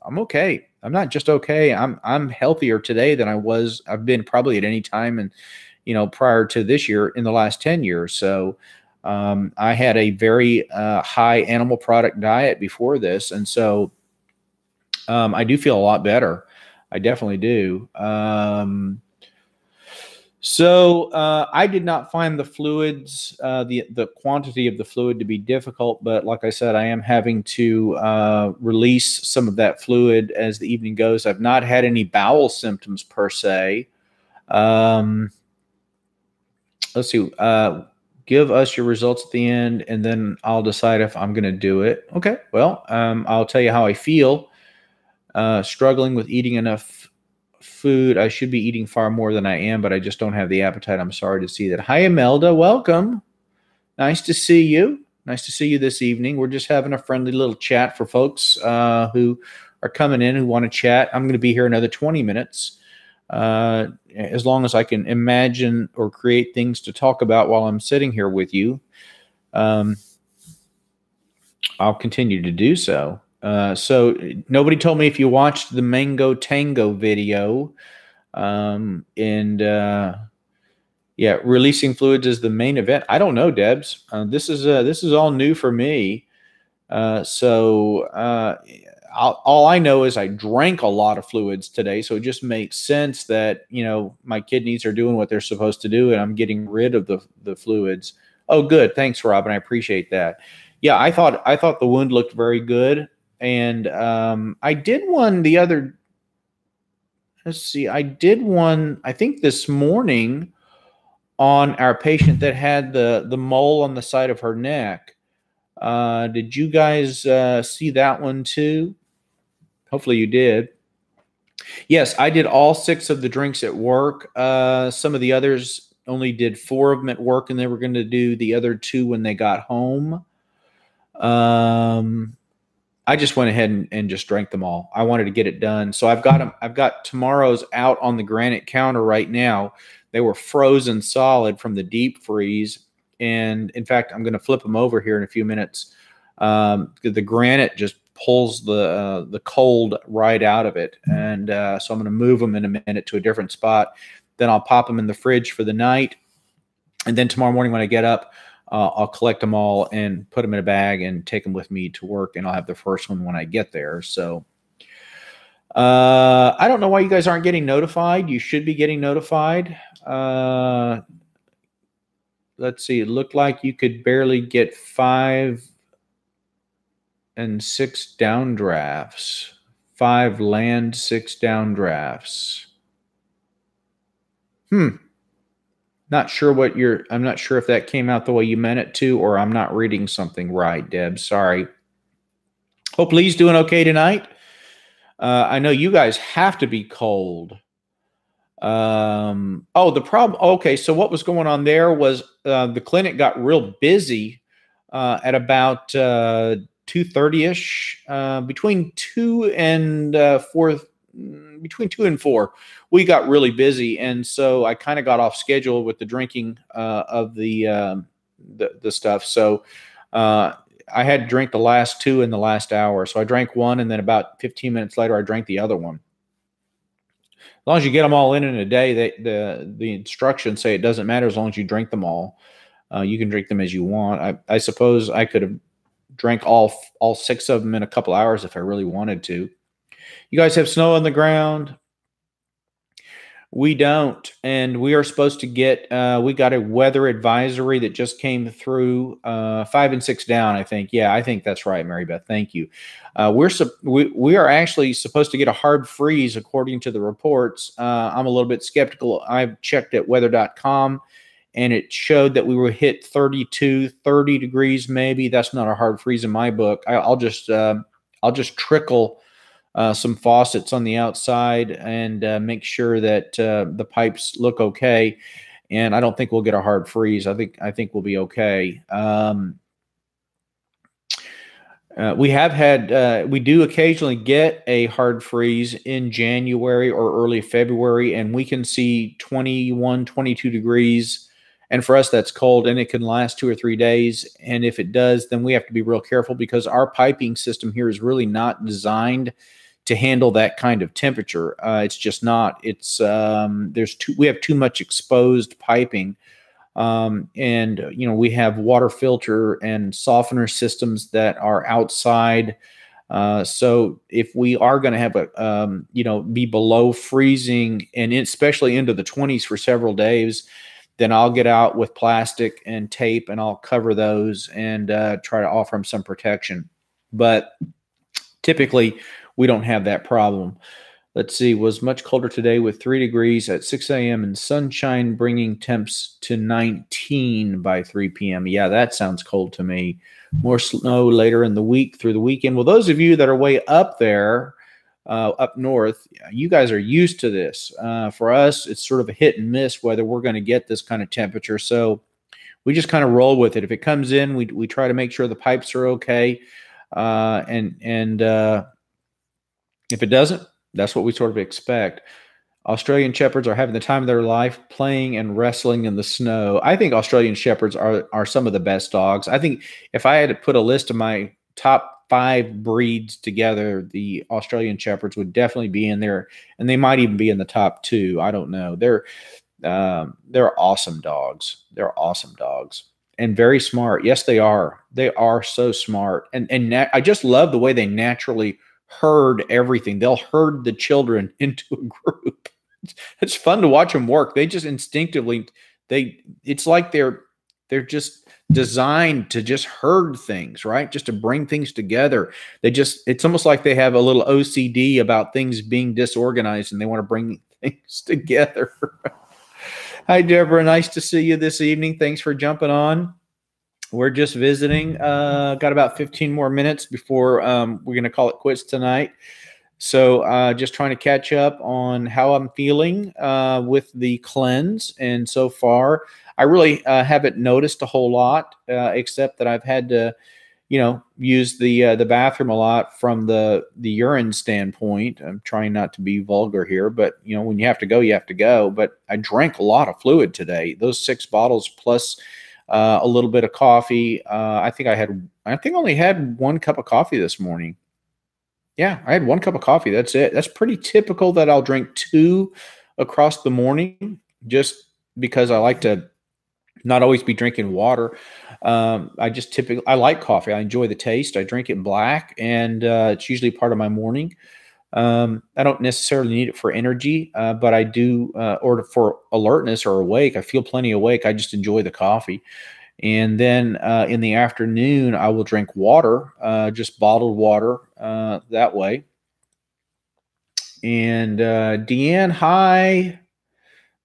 I'm okay. I'm not just okay. I'm healthier today than I've been probably at any time. And, prior to this year in the last 10 years. So, I had a very, high animal product diet before this. And so, I do feel a lot better. I definitely do. I did not find the fluids, the quantity of the fluid to be difficult, but like I said, I am having to release some of that fluid as the evening goes. I've not had any bowel symptoms per se. Let's see. Give us your results at the end, and then I'll decide if I'm going to do it. Okay. Well, I'll tell you how I feel. Struggling with eating enough food. I should be eating far more than I am, but I just don't have the appetite. I'm sorry to see that. Hi, Imelda. Welcome. Nice to see you. Nice to see you this evening. We're just having a friendly little chat for folks who are coming in, who want to chat. I'm going to be here another 20 minutes. As long as I can imagine or create things to talk about while I'm sitting here with you, I'll continue to do so. So nobody told me if you watched the Mango Tango video, releasing fluids is the main event. I don't know, Debs. This is all new for me. All I know is I drank a lot of fluids today, so it just makes sense that my kidneys are doing what they're supposed to do, and I'm getting rid of the fluids. Oh, good. Thanks, Robin. I appreciate that. Yeah, I thought the wound looked very good. And I did one the other, let's see, I did one, I think this morning on our patient that had the mole on the side of her neck. Did you guys see that one too? Hopefully you did. Yes, I did all 6 of the drinks at work. Some of the others only did 4 of them at work, and they were going to do the other 2 when they got home. I just went ahead and just drank them all. I wanted to get it done. So I've got them. I've got tomorrow's out on the granite counter right now. They were frozen solid from the deep freeze. And in fact, I'm going to flip them over here in a few minutes. The granite just pulls the cold right out of it. And so I'm going to move them in a minute to a different spot. Then I'll pop them in the fridge for the night. And then tomorrow morning when I get up, I'll collect them all and put them in a bag and take them with me to work. And I'll have the first one when I get there. So I don't know why you guys aren't getting notified. You should be getting notified. Let's see. It looked like you could barely get 5 and 6 downdrafts. 5 land, 6 downdrafts. Not sure what I'm not sure if that came out the way you meant it to, or I'm not reading something right, Deb. Sorry. Hope Lee's doing okay tonight. I know you guys have to be cold. Oh, the problem. Okay, so what was going on there was the clinic got real busy at about 2:30ish, between 2 and 4. Between 2 and 4, we got really busy, and so I kind of got off schedule with the drinking of the stuff. So I had to drink the last 2 in the last hour. So I drank one, and then about 15 minutes later, I drank the other one. As long as you get them all in a day, the instructions say it doesn't matter as long as you drink them all. You can drink them as you want. I suppose I could have drank all 6 of them in a couple hours if I really wanted to. You guys have snow on the ground? We don't, and we are supposed to get. We got a weather advisory that just came through. 5 and 6 down, I think. Yeah, I think that's right, Mary Beth. Thank you. We are actually supposed to get a hard freeze according to the reports. I'm a little bit skeptical. I've checked at weather.com, and it showed that we were hit 32, 30 degrees maybe. That's not a hard freeze in my book. I'll just trickle some faucets on the outside and make sure that the pipes look okay. And I don't think we'll get a hard freeze. I think we'll be okay. We do occasionally get a hard freeze in January or early February, and we can see 21, 22 degrees. And for us, that's cold, and it can last 2 or 3 days. And if it does, then we have to be real careful because our piping system here is really not designed to handle that kind of temperature. It's just not. It's we have too much exposed piping, and we have water filter and softener systems that are outside. So if we are going to have be below freezing and especially into the 20s for several days, then I'll get out with plastic and tape and I'll cover those and try to offer them some protection. But typically, we don't have that problem. Let's see, was much colder today with 3 degrees at 6 a.m. and sunshine bringing temps to 19 by 3 p.m. Yeah, that sounds cold to me. More snow later in the week through the weekend. Well, those of you that are way up there, up north, you guys are used to this. For us, it's sort of a hit and miss whether we're going to get this kind of temperature. So we just kind of roll with it. If it comes in, we try to make sure the pipes are okay. If it doesn't, that's what we sort of expect. Australian Shepherds are having the time of their life playing and wrestling in the snow. I think Australian Shepherds are some of the best dogs. I think if I had to put a list of my top 5 breeds together, the Australian Shepherds would definitely be in there, and they might even be in the top 2. I don't know. They're awesome dogs. They're awesome dogs. And very smart. Yes, they are. They are so smart. And I just love the way they naturally herd everything. They'll herd the children into a group. It's fun to watch them work. They just instinctively, it's like they're just designed to just herd things, right? Just to bring things together. It's almost like they have a little OCD about things being disorganized and they want to bring things together. Hi, Deborah. Nice to see you this evening. Thanks for jumping on. We're just visiting. Got about 15 more minutes before we're going to call it quits tonight. So just trying to catch up on how I'm feeling with the cleanse. And so far, I really haven't noticed a whole lot, except that I've had to, use the bathroom a lot from the urine standpoint. I'm trying not to be vulgar here, but when you have to go, you have to go. But I drank a lot of fluid today. Those 6 bottles plus a little bit of coffee. I think I only had 1 cup of coffee this morning. Yeah, I had 1 cup of coffee. That's it. That's pretty typical that I'll drink 2 across the morning, just because I like to not always be drinking water. I like coffee. I enjoy the taste. I drink it black, and it's usually part of my morning. I don't necessarily need it for energy, but I do, or for alertness or awake. I feel plenty awake. I just enjoy the coffee. And then in the afternoon, I will drink water, just bottled water that way. And Deanne, hi.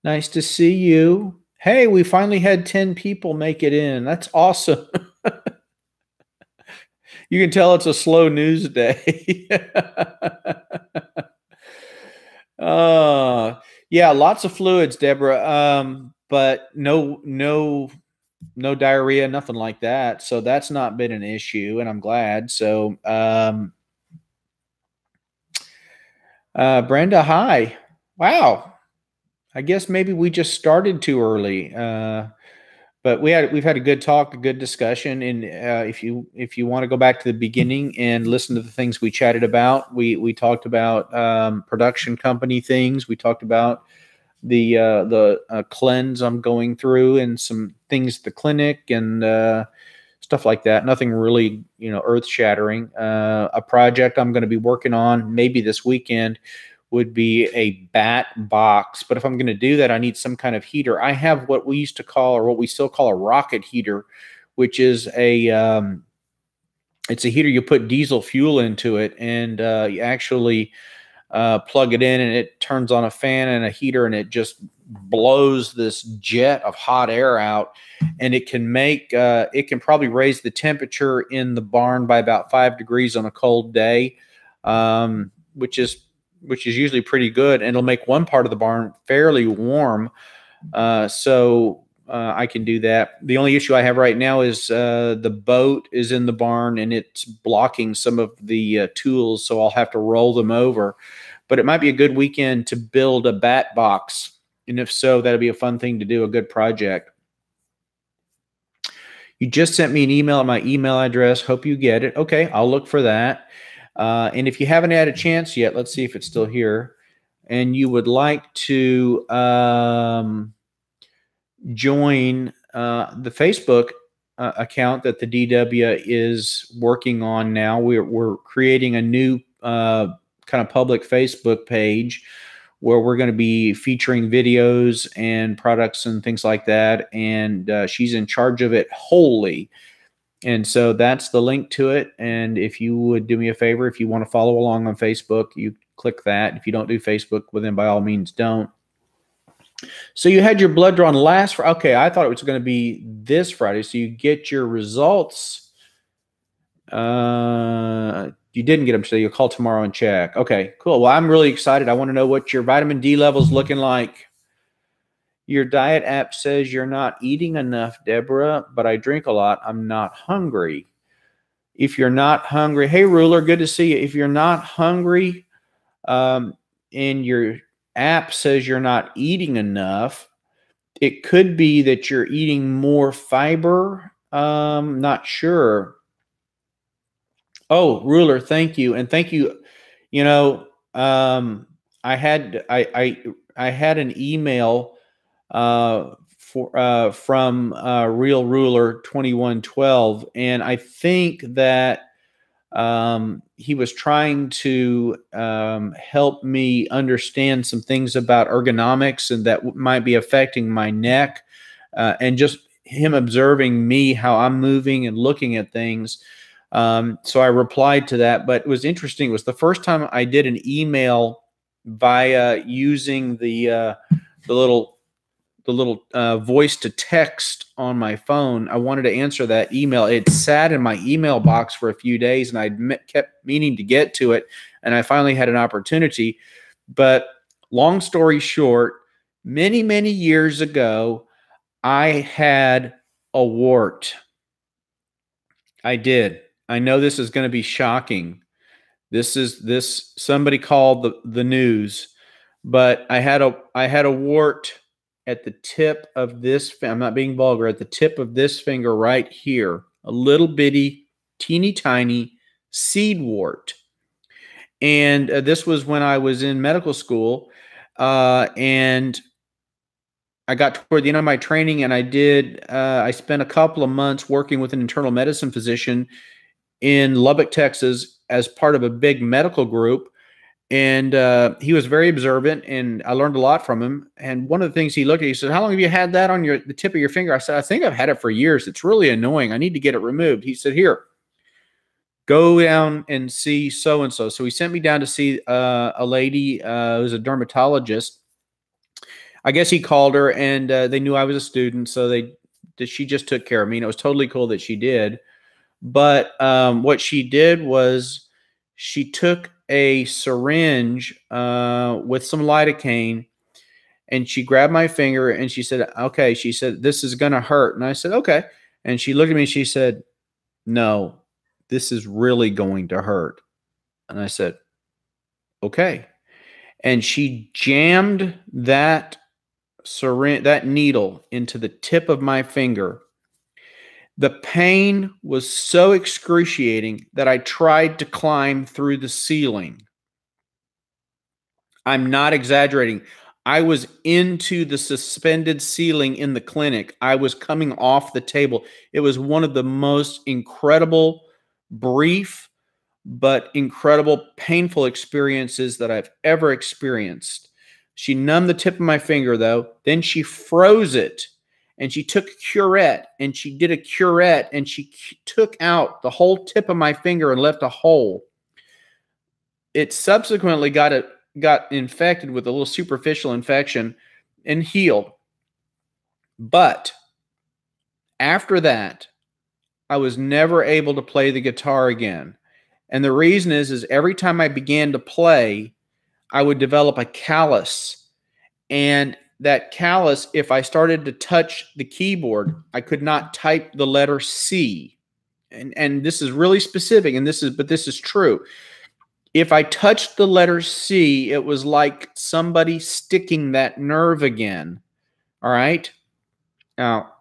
Nice to see you. Hey, we finally had 10 people make it in. That's awesome. You can tell it's a slow news day. Yeah, lots of fluids, Deborah. But no diarrhea, nothing like that. So that's not been an issue, and I'm glad. So, Brenda, hi. Wow. I guess maybe we just started too early. But we've had a good talk, a good discussion. And if you want to go back to the beginning and listen to the things we chatted about, we talked about production company things. We talked about the cleanse I'm going through, and some things at the clinic, and stuff like that. Nothing really, earth shattering. A project I'm going to be working on maybe this weekend would be a bat box. But if I'm going to do that, I need some kind of heater. I have what we used to call, or what we still call, a rocket heater, which is it's a heater. You put diesel fuel into it, and you actually plug it in, and it turns on a fan and a heater, and it just blows this jet of hot air out. And it can probably raise the temperature in the barn by about 5 degrees on a cold day, which is usually pretty good. And it'll make one part of the barn fairly warm. So I can do that. The only issue I have right now is the boat is in the barn, and it's blocking some of the tools. So I'll have to roll them over. But it might be a good weekend to build a bat box. And if so, that'll be a fun thing to do, a good project. You just sent me an email at my email address. Hope you get it. Okay, I'll look for that. And if you haven't had a chance yet, let's see if it's still here, and you would like to join the Facebook account that the DW is working on now. We're creating a new kind of public Facebook page where we're going to be featuring videos and products and things like that. And she's in charge of it wholly. And so that's the link to it. And if you would do me a favor, if you want to follow along on Facebook, you click that. If you don't do Facebook, well, then by all means don't. So you had your blood drawn last Friday. Okay, I thought it was going to be this Friday. So you get your results. You didn't get them, so you'll call tomorrow and check. Okay, cool. Well, I'm really excited. I want to know what your vitamin D level's looking like. Your diet app says you're not eating enough, Deborah, but I drink a lot. I'm not hungry. If you're not hungry, hey, Ruler, good to see you. If you're not hungry, and your app says you're not eating enough, it could be that you're eating more fiber. Not sure. Oh, Ruler, thank you. And thank you. I had an email from Real Ruler 2112, and I think that he was trying to help me understand some things about ergonomics, and that might be affecting my neck, and just him observing me, how I'm moving and looking at things. So I replied to that, but it was interesting. It was the first time I did an email via using the little voice to text on my phone. I wanted to answer that email. It sat in my email box for a few days, and I kept meaning to get to it, and I finally had an opportunity. But long story short, many, many years ago, I had a wart. I did. I know this is going to be shocking. Somebody called the news, but I had a wart at the tip of this. I'm not being vulgar. At the tip of this finger right here, a little bitty, teeny tiny seed wart. And this was when I was in medical school, and I got toward the end of my training, and I spent a couple of months working with an internal medicine physician in Lubbock, Texas, as part of a big medical group. And he was very observant, and I learned a lot from him. And one of the things he looked at, he said, "How long have you had that on the tip of your finger?" I said, "I think I've had it for years. It's really annoying. I need to get it removed." He said, "Here, go down and see so-and-so." So he sent me down to see a lady who's a dermatologist. I guess he called her, and they knew I was a student, so she just took care of me, and it was totally cool that she did. But what she did was she took a syringe with some lidocaine, and she grabbed my finger, and she said, "Okay," she said, "this is going to hurt." And I said, "Okay." And she looked at me, and she said, "No, this is really going to hurt." And I said, "Okay." And she jammed that needle into the tip of my finger. The pain was so excruciating that I tried to climb through the ceiling. I'm not exaggerating. I was into the suspended ceiling in the clinic. I was coming off the table. It was one of the most incredible, brief, but incredible, painful experiences that I've ever experienced. She numbed the tip of my finger, though. Then she froze it. And she took a curette, and she did a curette, and she took out the whole tip of my finger and left a hole. It subsequently got infected with a little superficial infection and healed. But after that, I was never able to play the guitar again. And the reason is every time I began to play, I would develop a callus. And that callus, if I started to touch the keyboard, I could not type the letter C. And this is really specific, but this is true. If I touched the letter C, it was like somebody sticking that nerve again. All right? Now,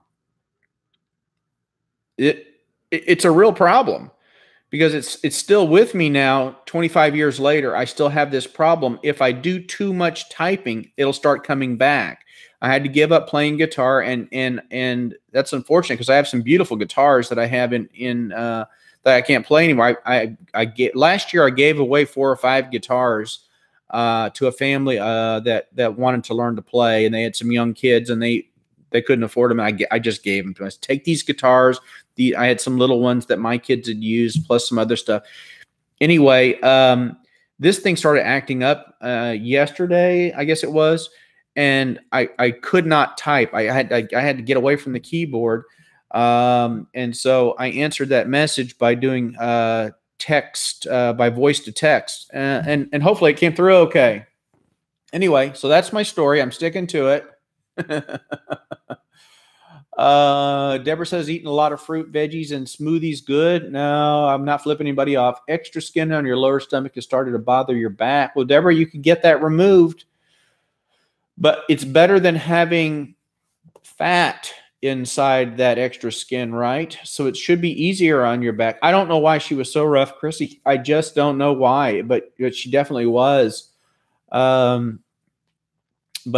it's a real problem, because it's still with me now. 25 years later, I still have this problem. If I do too much typing, it'll start coming back. I had to give up playing guitar, and that's unfortunate, because I have some beautiful guitars that I have that I can't play anymore. Last year I gave away 4 or 5 guitars to a family that wanted to learn to play, and they had some young kids, and they couldn't afford them. And I just gave them to them. I said, "Take these guitars." I had some little ones that my kids had used, plus some other stuff. Anyway, this thing started acting up yesterday, I guess it was, and I could not type. I had to get away from the keyboard, and so I answered that message by doing text, by voice to text, and hopefully it came through okay. Anyway, so that's my story. I'm sticking to it. Deborah says, "Eating a lot of fruit, veggies, and smoothies good." No, I'm not flipping anybody off. Extra skin on your lower stomach has started to bother your back. Well, Deborah, you can get that removed, but it's better than having fat inside that extra skin, right? So it should be easier on your back. I don't know why she was so rough, Chrissy. I just don't know why, but she definitely was. But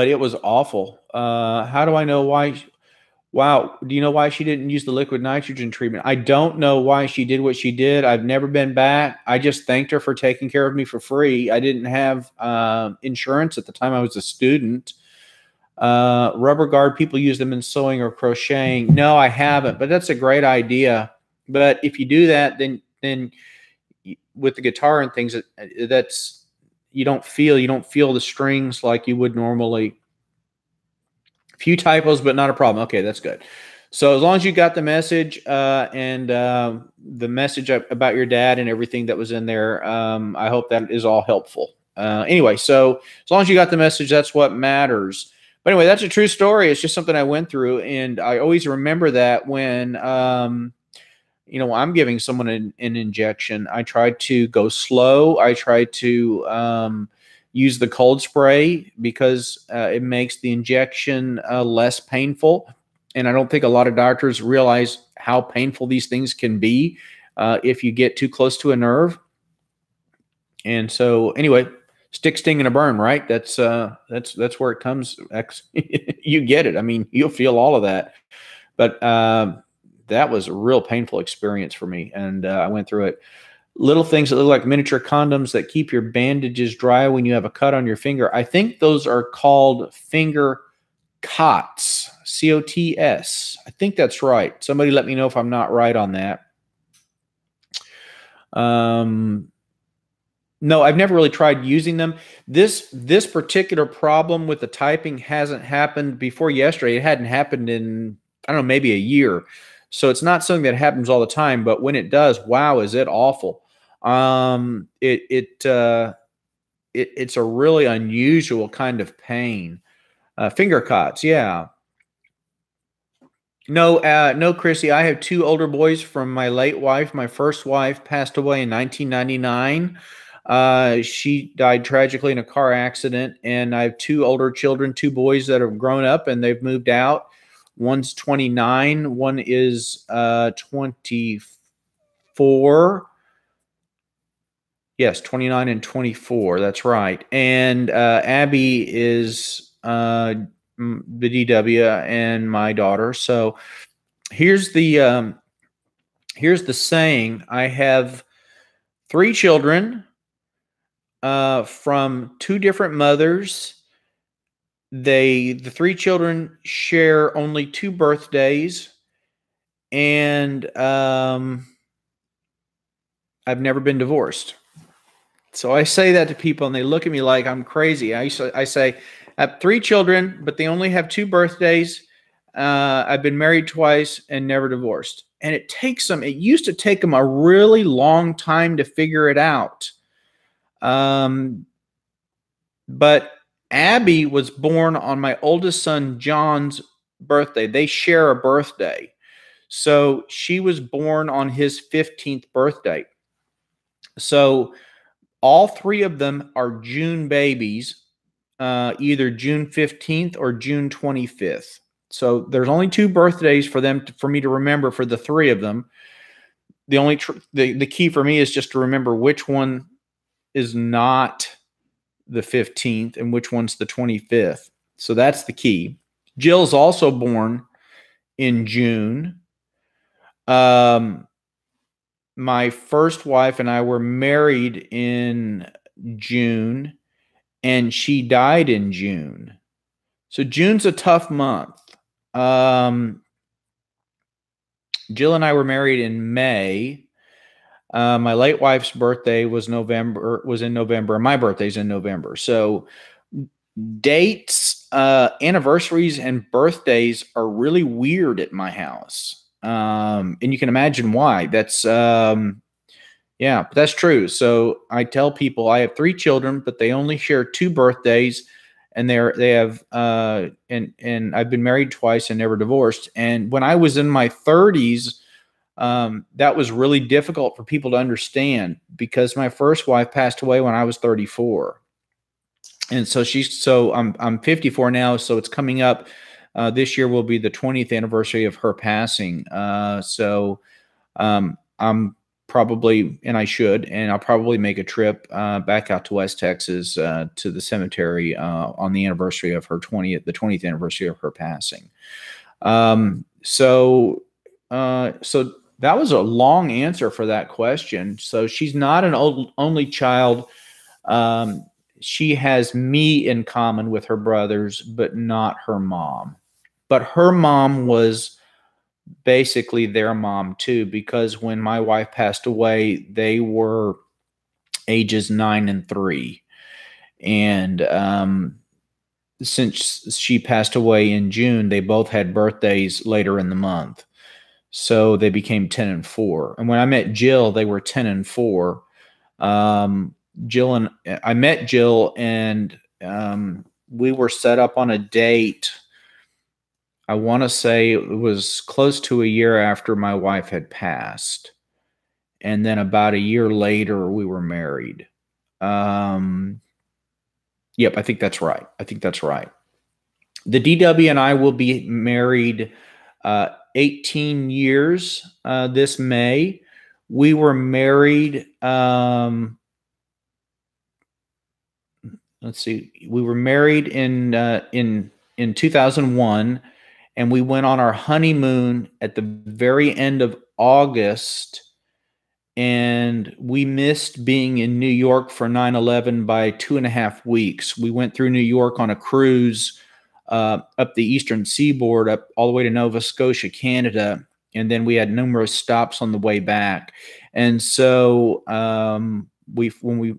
it was awful. How do I know why? Wow. Do you know why she didn't use the liquid nitrogen treatment? I don't know why she did what she did. I've never been back. I just thanked her for taking care of me for free. I didn't have insurance at the time I was a student. Rubber guard, people use them in sewing or crocheting. No, I haven't, but that's a great idea. But if you do that, then with the guitar and things, you don't feel the strings like you would normally. Few typos, but not a problem. Okay, that's good. So as long as you got the message and the message about your dad and everything that was in there, I hope that is all helpful. Anyway, so as long as you got the message, that's what matters. But anyway, that's a true story. It's just something I went through, and I always remember that when I'm giving someone an injection, I try to go slow. I try to use the cold spray because it makes the injection less painful. And I don't think a lot of doctors realize how painful these things can be if you get too close to a nerve. And so, anyway, stick, sting, and a burn, right? That's where it comes. You get it. I mean, you'll feel all of that. But that was a real painful experience for me, and I went through it. Little things that look like miniature condoms that keep your bandages dry when you have a cut on your finger. I think those are called finger cots, COTS. I think that's right. Somebody let me know if I'm not right on that. No, I've never really tried using them. This particular problem with the typing hasn't happened before yesterday. It hadn't happened in, I don't know, maybe a year. So it's not something that happens all the time, but when it does, wow, is it awful. It's a really unusual kind of pain. Finger cuts, yeah. No, Chrissy, I have 2 older boys from my late wife. My first wife passed away in 1999. She died tragically in a car accident, and I have 2 older children, 2 boys that have grown up and they've moved out. One's 29, one is 24. Yes, 29 and 24. That's right. And Abby is the DW and my daughter. So here's the saying. I have 3 children from 2 different mothers. The 3 children share only 2 birthdays, and I've never been divorced. So I say that to people, and they look at me like I'm crazy. I say I have 3 children, but they only have 2 birthdays. I've been married twice and never divorced. And it used to take them a really long time to figure it out. But Abby was born on my oldest son, John's birthday. They share a birthday. So she was born on his 15th birthday. So all 3 of them are June babies, either June 15th or June 25th. So there's only 2 birthdays for me to remember for the 3 of them. The key for me is just to remember which one is not the 15th and which one's the 25th. So that's the key. Jill's also born in June. My first wife and I were married in June, and she died in June. So June's a tough month. Jill and I were married in May. My late wife's birthday was in November, and my birthday's in November. So dates, anniversaries, and birthdays are really weird at my house. And you can imagine why. That's but that's true. So I tell people I have 3 children, but they only share 2 birthdays, and they have and I've been married twice and never divorced. And when I was in my 30s, that was really difficult for people to understand because my first wife passed away when I was 34. And so I'm 54 now, so it's coming up. This year will be the 20th anniversary of her passing. I'm probably, and I'll probably make a trip back out to West Texas to the cemetery on the anniversary of her 20th anniversary of her passing. So that was a long answer for that question. So she's not an only child. She has me in common with her brothers, but not her mom. But her mom was basically their mom too, because when my wife passed away, they were ages 9 and 3. And since she passed away in June, they both had birthdays later in the month. So they became 10 and 4. And when I met Jill, they were 10 and 4. I met Jill, and we were set up on a date I want to say it was close to a year after my wife had passed. And then about a year later, we were married. Um, yep, I think that's right. I think that's right. The DW and I will be married 18 years this May. We were married, let's see, we were married in 2001, and we went on our honeymoon at the very end of August, and we missed being in New York for 9/11 by 2.5 weeks. We went through New York on a cruise up the eastern seaboard, up all the way to Nova Scotia, Canada, and then we had numerous stops on the way back. And so when we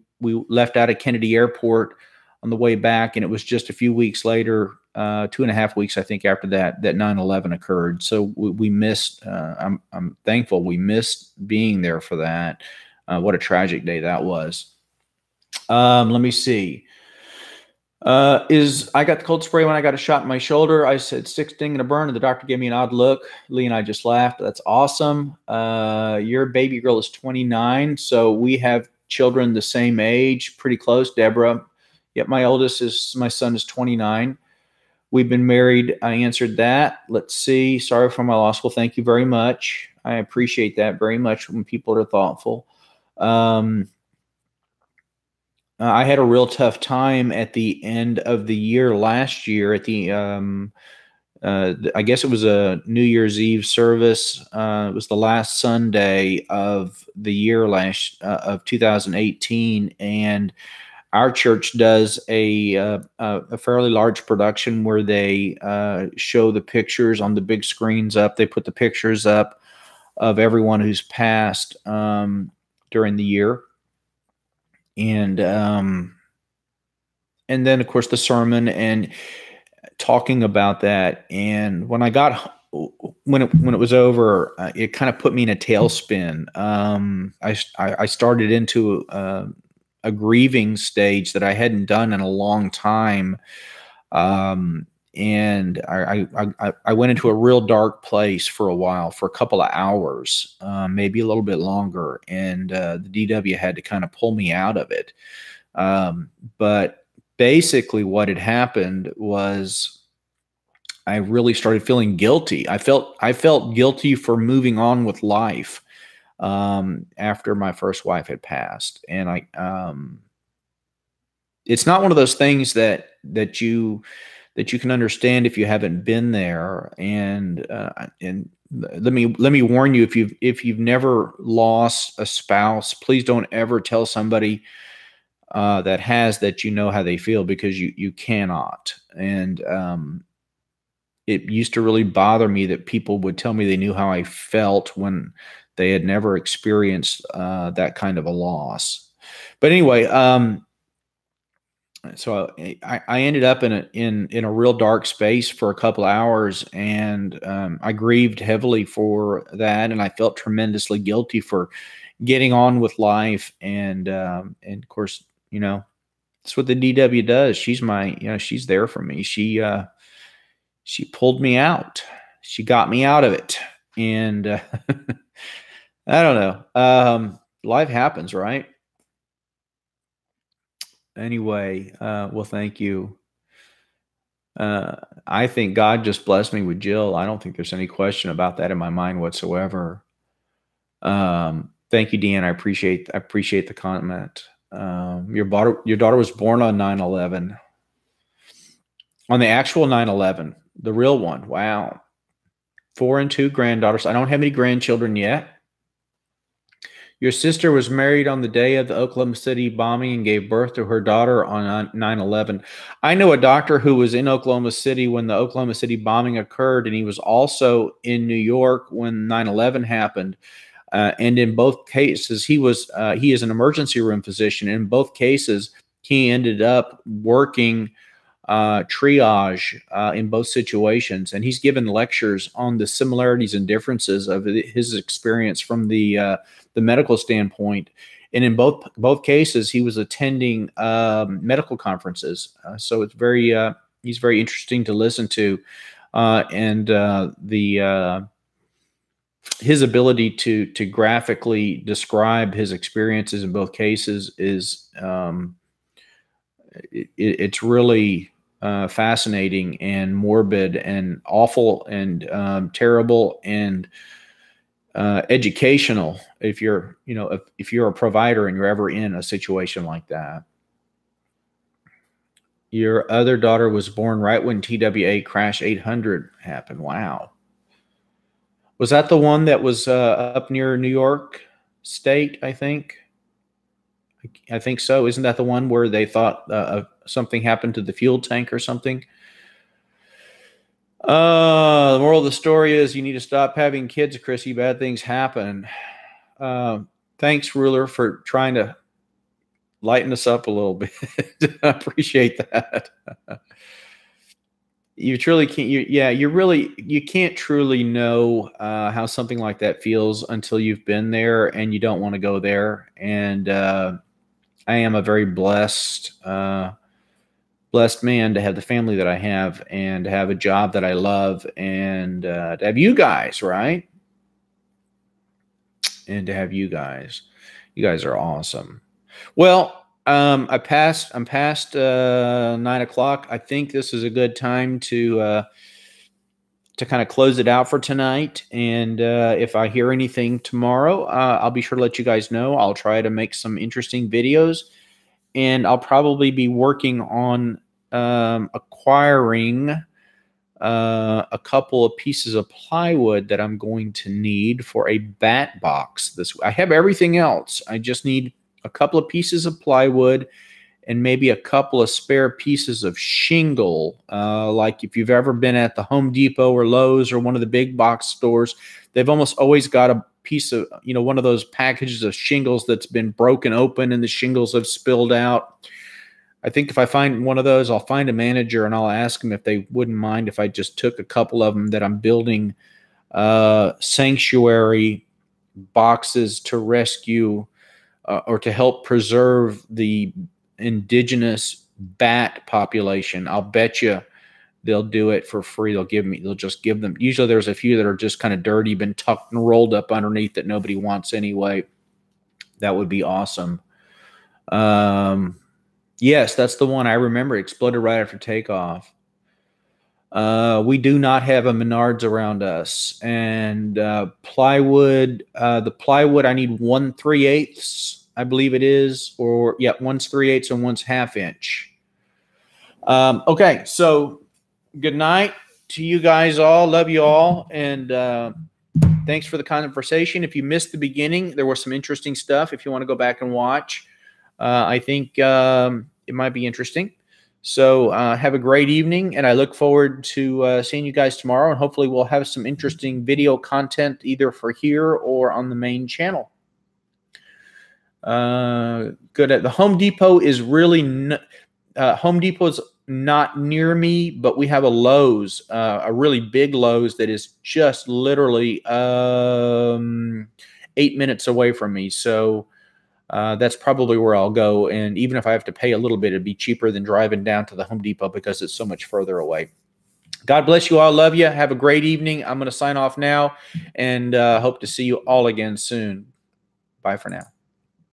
left out of Kennedy Airport on the way back, and it was just a few weeks later, 2.5 weeks, I think, after that 9/11 occurred. So we missed. I'm thankful we missed being there for that. What a tragic day that was. Let me see. I got the cold spray when I got a shot in my shoulder. I said 6 sting and a burn, and the doctor gave me an odd look. Lee and I just laughed. That's awesome. Your baby girl is 29, so we have children the same age, pretty close, Deborah. Yep, my son is 29. We've been married. I answered that. Let's see. Sorry for my law school. Thank you very much. I appreciate that very much when people are thoughtful. I had a real tough time at the end of the year last year at the I guess it was a New Year's Eve service. It was the last Sunday of the year of 2018, and our church does a fairly large production where they show the pictures on the big screens up. They put the pictures up of everyone who's passed during the year, and then of course the sermon and talking about that. And when it was over, it kind of put me in a tailspin. I started into a grieving stage that I hadn't done in a long time. And I went into a real dark place for a while, for a couple of hours, maybe a little bit longer. And the DW had to kind of pull me out of it. But basically what had happened was I really started feeling guilty. I felt guilty for moving on with life after my first wife had passed. And it's not one of those things that you can understand if you haven't been there. And let me warn you, if you've never lost a spouse, please don't ever tell somebody that has that you know how they feel, because you cannot. And it used to really bother me that people would tell me they knew how I felt when they had never experienced that kind of a loss. But anyway, so I ended up in a real dark space for a couple of hours, and I grieved heavily for that, and I felt tremendously guilty for getting on with life. And of course, that's what the DW does. She's she's there for me. She pulled me out. She got me out of it. And I don't know. Life happens, right? Anyway, well, thank you. I think God just blessed me with Jill. I don't think there's any question about that in my mind whatsoever. Thank you, Deanne. I appreciate the comment. Your daughter was born on 9/11. On the actual 9/11, the real one. Wow. 4 and 2 granddaughters. I don't have any grandchildren yet. Your sister was married on the day of the Oklahoma City bombing and gave birth to her daughter on 9/11. I know a doctor who was in Oklahoma City when the Oklahoma City bombing occurred, and he was also in New York when 9/11 happened. And in both cases, he is an emergency room physician. In both cases, he ended up working triage in both situations, and he's given lectures on the similarities and differences of his experience from the medical standpoint. And in both cases, he was attending medical conferences. So it's he's very interesting to listen to. His ability to graphically describe his experiences in both cases is it's really fascinating and morbid and awful and terrible and educational if you're if you're a provider and you're ever in a situation like that. Your other daughter was born right when TWA Crash 800 happened. Wow. Was that the one that was up near New York State, I think? I think so. Isn't that the one where they thought something happened to the fuel tank or something? The moral of the story is you need to stop having kids, Chrissy. Bad things happen. Thanks, Ruler, for trying to lighten us up a little bit. I appreciate that. You truly can't. You can't truly know how something like that feels until you've been there, and you don't want to go there. And I am a very blessed man to have the family that I have, and to have a job that I love, and to have you guys, right? And to have you guys. You guys are awesome. Well, I'm past 9 o'clock. I think this is a good time to kind of close it out for tonight. And if I hear anything tomorrow, I'll be sure to let you guys know. I'll try to make some interesting videos, and I'll probably be working on acquiring a couple of pieces of plywood that I'm going to need for a bat box. I have everything else. I just need a couple of pieces of plywood and maybe a couple of spare pieces of shingle. Like if you've ever been at the Home Depot or Lowe's or one of the big box stores, they've almost always got a piece of, one of those packages of shingles that's been broken open and the shingles have spilled out. I think if I find one of those, I'll find a manager and I'll ask them if they wouldn't mind if I just took a couple of them that I'm building sanctuary boxes to rescue or to help preserve the indigenous bat population. I'll bet you they'll do it for free. They'll just give them. Usually there's a few that are just kind of dirty, been tucked and rolled up underneath that nobody wants anyway. That would be awesome. Yes, that's the one I remember. It exploded right after takeoff. We do not have a Menards around us. And plywood, the plywood, I need 1 3/8, I believe it is. Or, yeah, 1's 3/8 and 1's 1/2 inch. Okay, so good night to you guys all. Love you all. And thanks for the conversation. If you missed the beginning, there was some interesting stuff. If you want to go back and watch, I think it might be interesting. So have a great evening, and I look forward to seeing you guys tomorrow, and hopefully we'll have some interesting video content either for here or on the main channel. Good. The Home Depot is really Home Depot is not near me, but we have a Lowe's, a really big Lowe's that is just literally 8 minutes away from me. So that's probably where I'll go. And even if I have to pay a little bit, it'd be cheaper than driving down to the Home Depot because it's so much further away. God bless you all. Love you. Have a great evening. I'm going to sign off now and hope to see you all again soon. Bye for now.